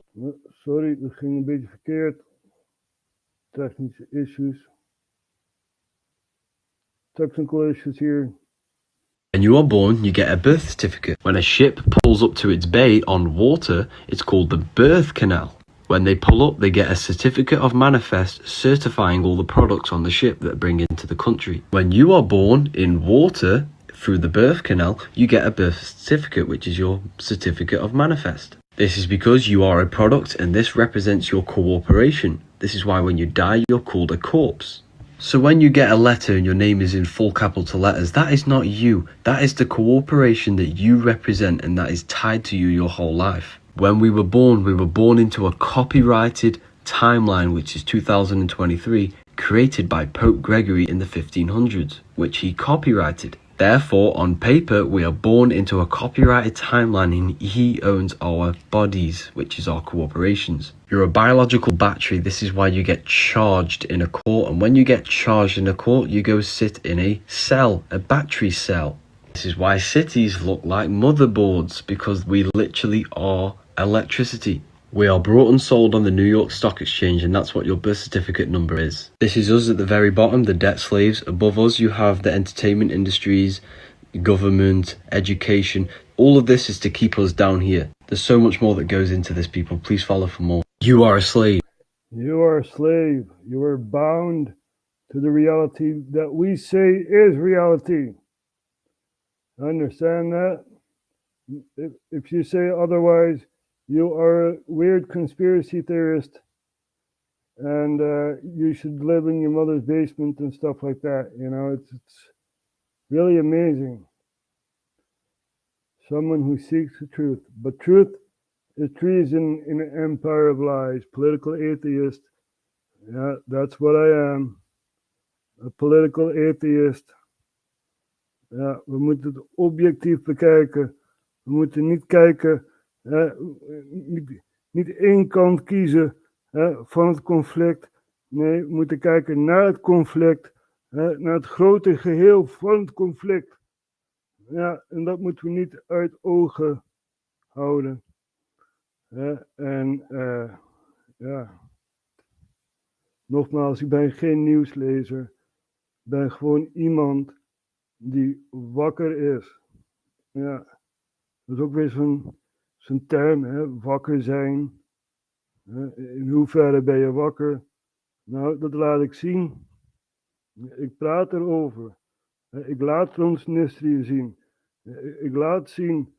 Sorry, dat ging een beetje verkeerd. Technische issues. Technical issues here. When you are born, you get a birth certificate. When a ship pulls up to its bay on water, it's called the birth canal. When they pull up, they get a certificate of manifest certifying all the products on the ship that bring into the country. When you are born in water through the birth canal, you get a birth certificate, which is your certificate of manifest. This is because you are a product and this represents your cooperation. This is why when you die, you're called a corpse. So when you get a letter and your name is in full capital letters, that is not you. That is the corporation that you represent, and that is tied to you your whole life. When we were born into a copyrighted timeline, which is 2023, created by Pope Gregory in the 1500s, which he copyrighted. Therefore, on paper, we are born into a copyrighted timeline and he owns our bodies, which is our corporations. You're a biological battery. This is why you get charged in a court. And when you get charged in a court, you go sit in a cell, a battery cell. This is why cities look like motherboards, because we literally are electricity. We are bought and sold on the New York Stock Exchange, and that's what your birth certificate number is. This is us at the very bottom, the debt slaves. Above us, you have the entertainment industries, government, education. All of this is to keep us down here. There's so much more that goes into this, people. Please follow for more. You are a slave. You are a slave. You are bound to the reality that we say is reality. Understand that? If you say otherwise, you are a weird conspiracy theorist, and you should live in your mother's basement and stuff like that. You know, it's really amazing. Someone who seeks the truth. But truth is treason in an empire of lies. Political atheist. Yeah, that's what I am. A political atheist. Ja, we moeten het objectief bekijken. We moeten niet kijken... niet één kant kiezen van het conflict. Nee, we moeten kijken naar het conflict. Naar het grote geheel van het conflict. Ja, en dat moeten we niet uit ogen houden. Ja. Nogmaals, ik ben geen nieuwslezer. Ik ben gewoon iemand die wakker is. Ja, dat is ook weer zo'n term, hè? Wakker zijn. In hoeverre ben je wakker? Nou, dat laat ik zien. Ik praat erover. Ik laat Transnistrië zien. Ik laat zien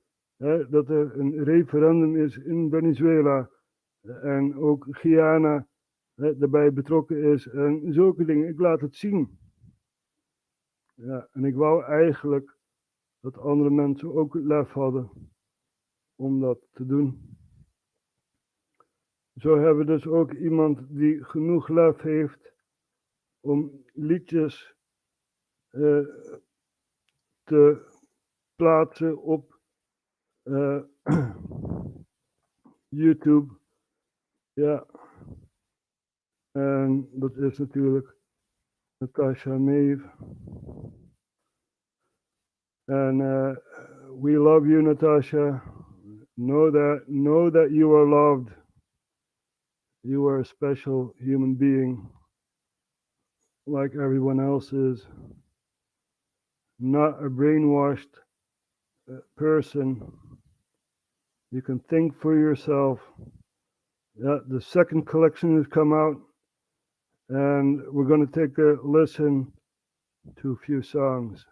dat er een referendum is in Venezuela. En ook Guyana daarbij betrokken is. En zulke dingen. Ik laat het zien. Ja, en ik wou eigenlijk dat andere mensen ook het lef hadden om dat te doen. Zo hebben we dus ook iemand die genoeg lef heeft om liedjes te plaatsen op YouTube. Ja. En dat is natuurlijk Natasha Maeve. And we love you, Natasha. Know that you are loved. You are a special human being, like everyone else is. Not a brainwashed person. You can think for yourself. Yeah, the second collection has come out, and we're going to take a listen to a few songs.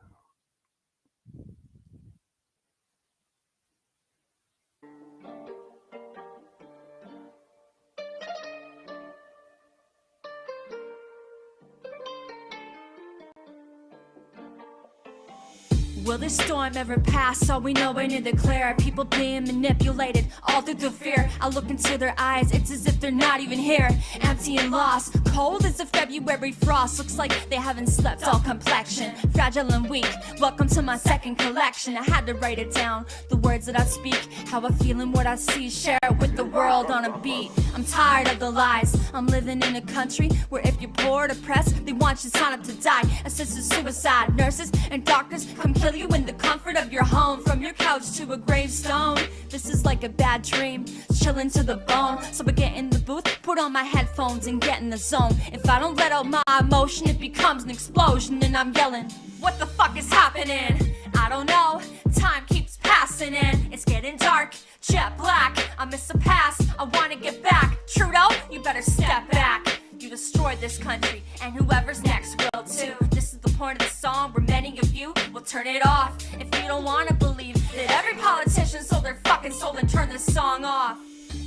Will this storm ever pass? All we know ain't in the clear. People being manipulated all through the fear. I look into their eyes, it's as if they're not even here. Empty and lost, cold as a February frost. Looks like they haven't slept, all complexion fragile and weak. Welcome to my second collection. I had to write it down, the words that I speak, how I feel and what I see. Share it with the world on a beat. I'm tired of the lies. I'm living in a country where if you're poor or depressed, they want you to sign up to die. Assisted suicide, nurses and doctors come kill you in the comfort of your home. From your couch to a gravestone. This is like a bad dream, chilling to the bone. So I get in the booth, put on my headphones and get in the zone. If I don't let out my emotion, it becomes an explosion. And I'm yelling, what the fuck is happening? I don't know, time keeps passing and it's getting dark, jet black. I miss a pass, I wanna get back. Trudeau, you better step back. You destroyed this country, and whoever's next will too. This is the point of the song where many of you will turn it off. If you don't wanna believe that every politician sold their fucking soul, then turn this song off.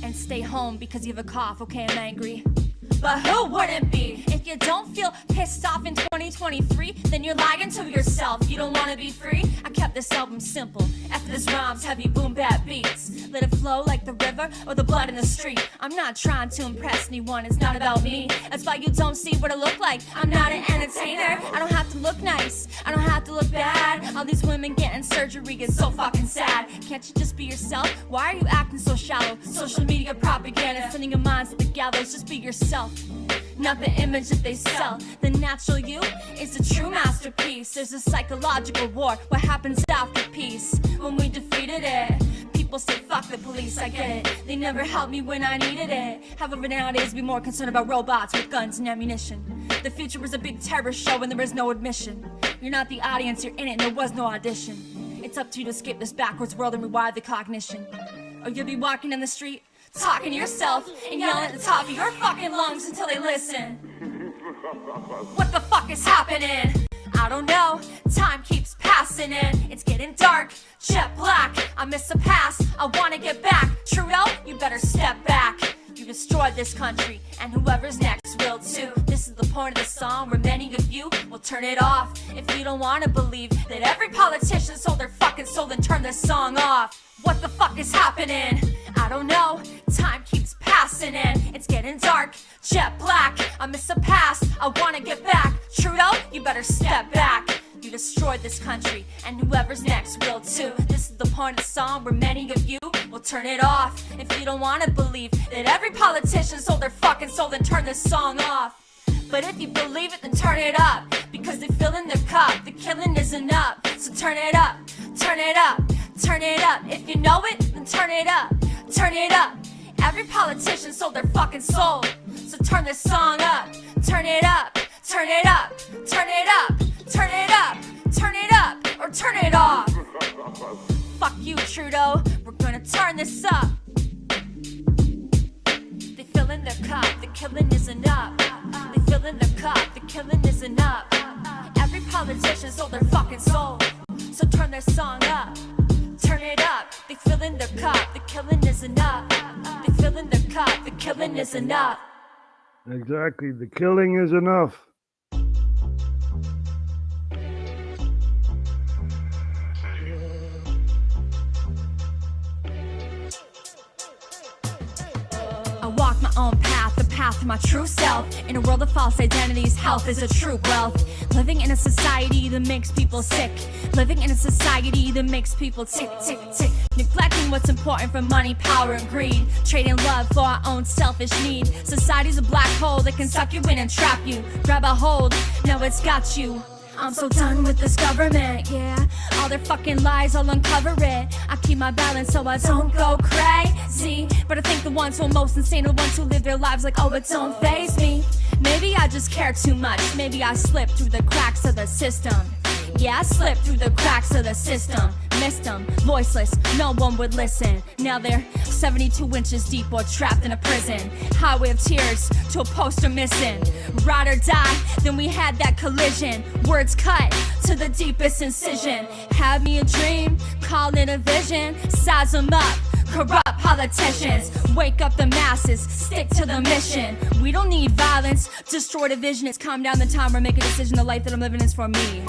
And stay home because you have a cough, okay, I'm angry. But who wouldn't be? If you don't feel pissed off in 2023, then you're lying to yourself. You don't wanna be free? I kept this album simple. After this rhymes, heavy boom bap beats. Let it flow like the river or the blood in the street. I'm not trying to impress anyone, it's not about me. That's why you don't see what I look like. I'm not an entertainer. I don't have to look nice, I don't have to look bad. All these women getting surgery get so fucking sad. Can't you just be yourself? Why are you acting so shallow? Social media propaganda, sending your minds to the gallows. Just be yourself, not the image that they sell. The natural you is a true masterpiece. There's a psychological war. What happens after peace? When we defeated it, people say fuck the police, I get it. They never helped me when I needed it. However, nowadays be more concerned about robots with guns and ammunition. The future is a big terror show and there is no admission. You're not the audience, you're in it and there was no audition. It's up to you to escape this backwards world and rewire the cognition. Or you'll be walking down the street, talking to yourself and yelling at the top of your fucking lungs until they listen. What the fuck is happening? I don't know, time keeps passing and it's getting dark, jet black. I miss a pass, I wanna get back. Trudeau, you better step back. You destroyed this country and whoever's next will too. This is the point of the song where many of you will turn it off. If you don't wanna believe that every politician sold their fucking soul, then turn this song off. What the fuck is happening? I don't know, time keeps passing and it's getting dark, jet black. I miss a pass, I wanna get back. Trudeau, you better step back. You destroyed this country and whoever's next will too. This is the point of the song where many of you will turn it off. If you don't wanna believe that every politician sold their fucking soul, then turn this song off. But if you believe it, then turn it up, because they fill in their cup, the killing isn't up. So turn it up, turn it up, turn it up. If you know it, then turn it up, turn it up. Every politician sold their fucking soul, so turn this song up, turn it up, turn it up, turn it up, turn it up, turn it up, or turn it off. Fuck you, Trudeau, we're gonna turn this up. They fill in their cup, the killing isn't up. They fill in their cup, the killing isn't up. Every politician sold their fucking soul, so turn their song up, turn it up. They fill in their cup, the killing isn't up. They fill in their cup, the killing isn't up. Exactly, the killing is enough. I walk my own path, the path to my true self. In a world of false identities, health is a true wealth. Living in a society that makes people sick. Living in a society that makes people tick, tick, tick. Neglecting what's important for money, power, and greed. Trading love for our own selfish need. Society's a black hole that can suck you in and trap you. Grab a hold, now it's got you. I'm so done with this government, yeah. All their fucking lies, I'll uncover it. I keep my balance so I don't go crazy. But I think the ones who are most insane are the ones who live their lives like, oh, it don't faze me. Maybe I just care too much. Maybe I slipped through the cracks of the system. Yeah, I slipped through the cracks of the system. Missed them, voiceless, no one would listen. Now they're 72 inches deep or trapped in a prison. Highway of tears to a poster missing. Ride or die, then we had that collision. Words cut to the deepest incision. Had me a dream, call it a vision. Size them up, corrupt politicians. Wake up the masses, stick to the mission. We don't need violence, destroy division. It's calm down the time or make a decision. The life that I'm living is for me.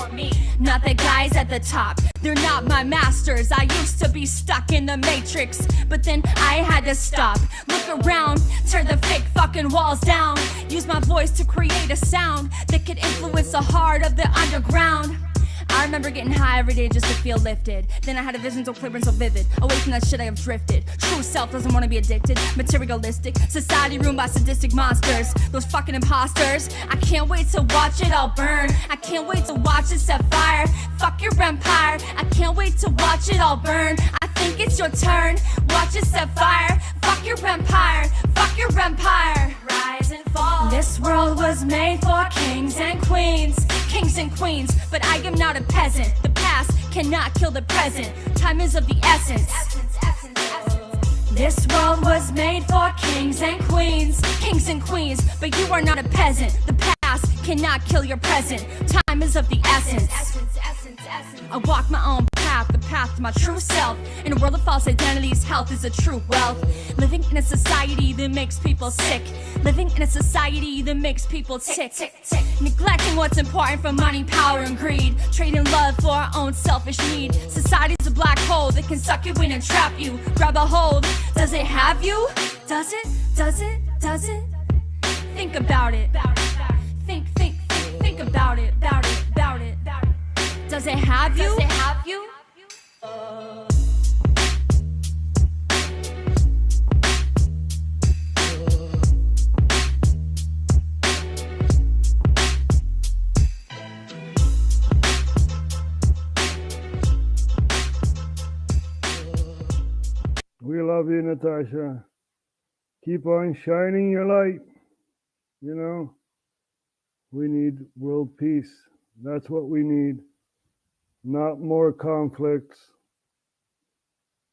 Not the guys at the top, they're not my masters. I used to be stuck in the matrix, but then I had to stop. Look around, turn the fake fucking walls down. Use my voice to create a sound that could influence the heart of the underground. I remember getting high every day just to feel lifted. Then I had a vision so clear and so vivid. Away from that shit I have drifted. True self doesn't want to be addicted. Materialistic, society ruined by sadistic monsters. Those fucking imposters. I can't wait to watch it all burn. I can't wait to watch it set fire. Fuck your empire. I can't wait to watch it all burn. I think it's your turn. Watch it set fire. Fuck your empire. Fuck your empire. Rise and fall. This world was made for kings and queens. Kings and queens, but I am not a peasant. The past cannot kill the present. Time is of the essence. This world was made for kings and queens. Kings and queens, but you are not a peasant. The past cannot kill your present. Time is of the essence. I walk my own path, the path to my true self. In a world of false identities, health is a true wealth. Living in a society that makes people sick. Living in a society that makes people tick. Neglecting what's important for money, power, and greed. Trading love for our own selfish need. Society's a black hole that can suck you in and trap you. Grab a hold. Does it have you? Does it? Does it? Does it? Think about it. Think about it. About it. Does it have you? Does it have you? We love you, Natasha. Keep on shining your light. You know, we need world peace. That's what we need. Not more conflicts.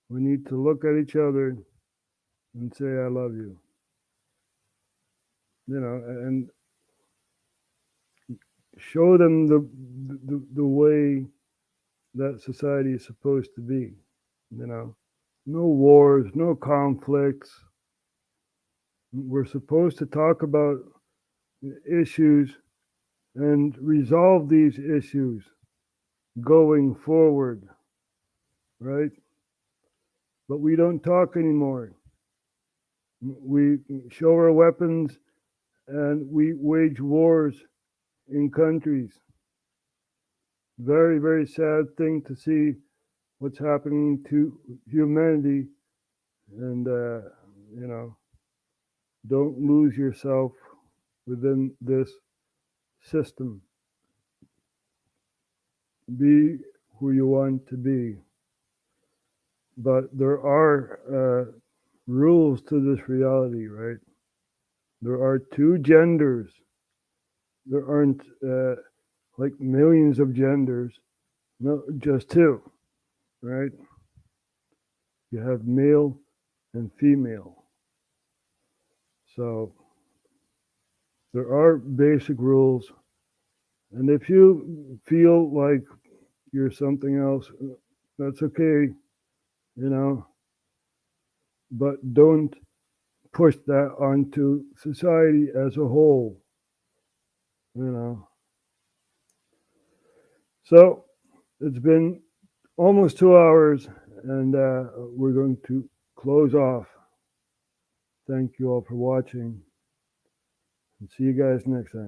We need to look at each other and say, I love you. You know, and show them the way that society is supposed to be. You know, no wars, no conflicts. We're supposed to talk about issues and resolve these issues going forward, right? But we don't talk anymore. We show our weapons and we wage wars in countries. Very, very sad thing to see what's happening to humanity. And, you know, don't lose yourself within this system. Be who you want to be. But there are rules to this reality, right? There are two genders. There aren't like millions of genders. No, just two, right? You have male and female. So there are basic rules. And if you feel like you're something else, that's okay, you know. But don't push that onto society as a whole, you know. So it's been almost 2 hours, and we're going to close off. Thank you all for watching, and see you guys next time.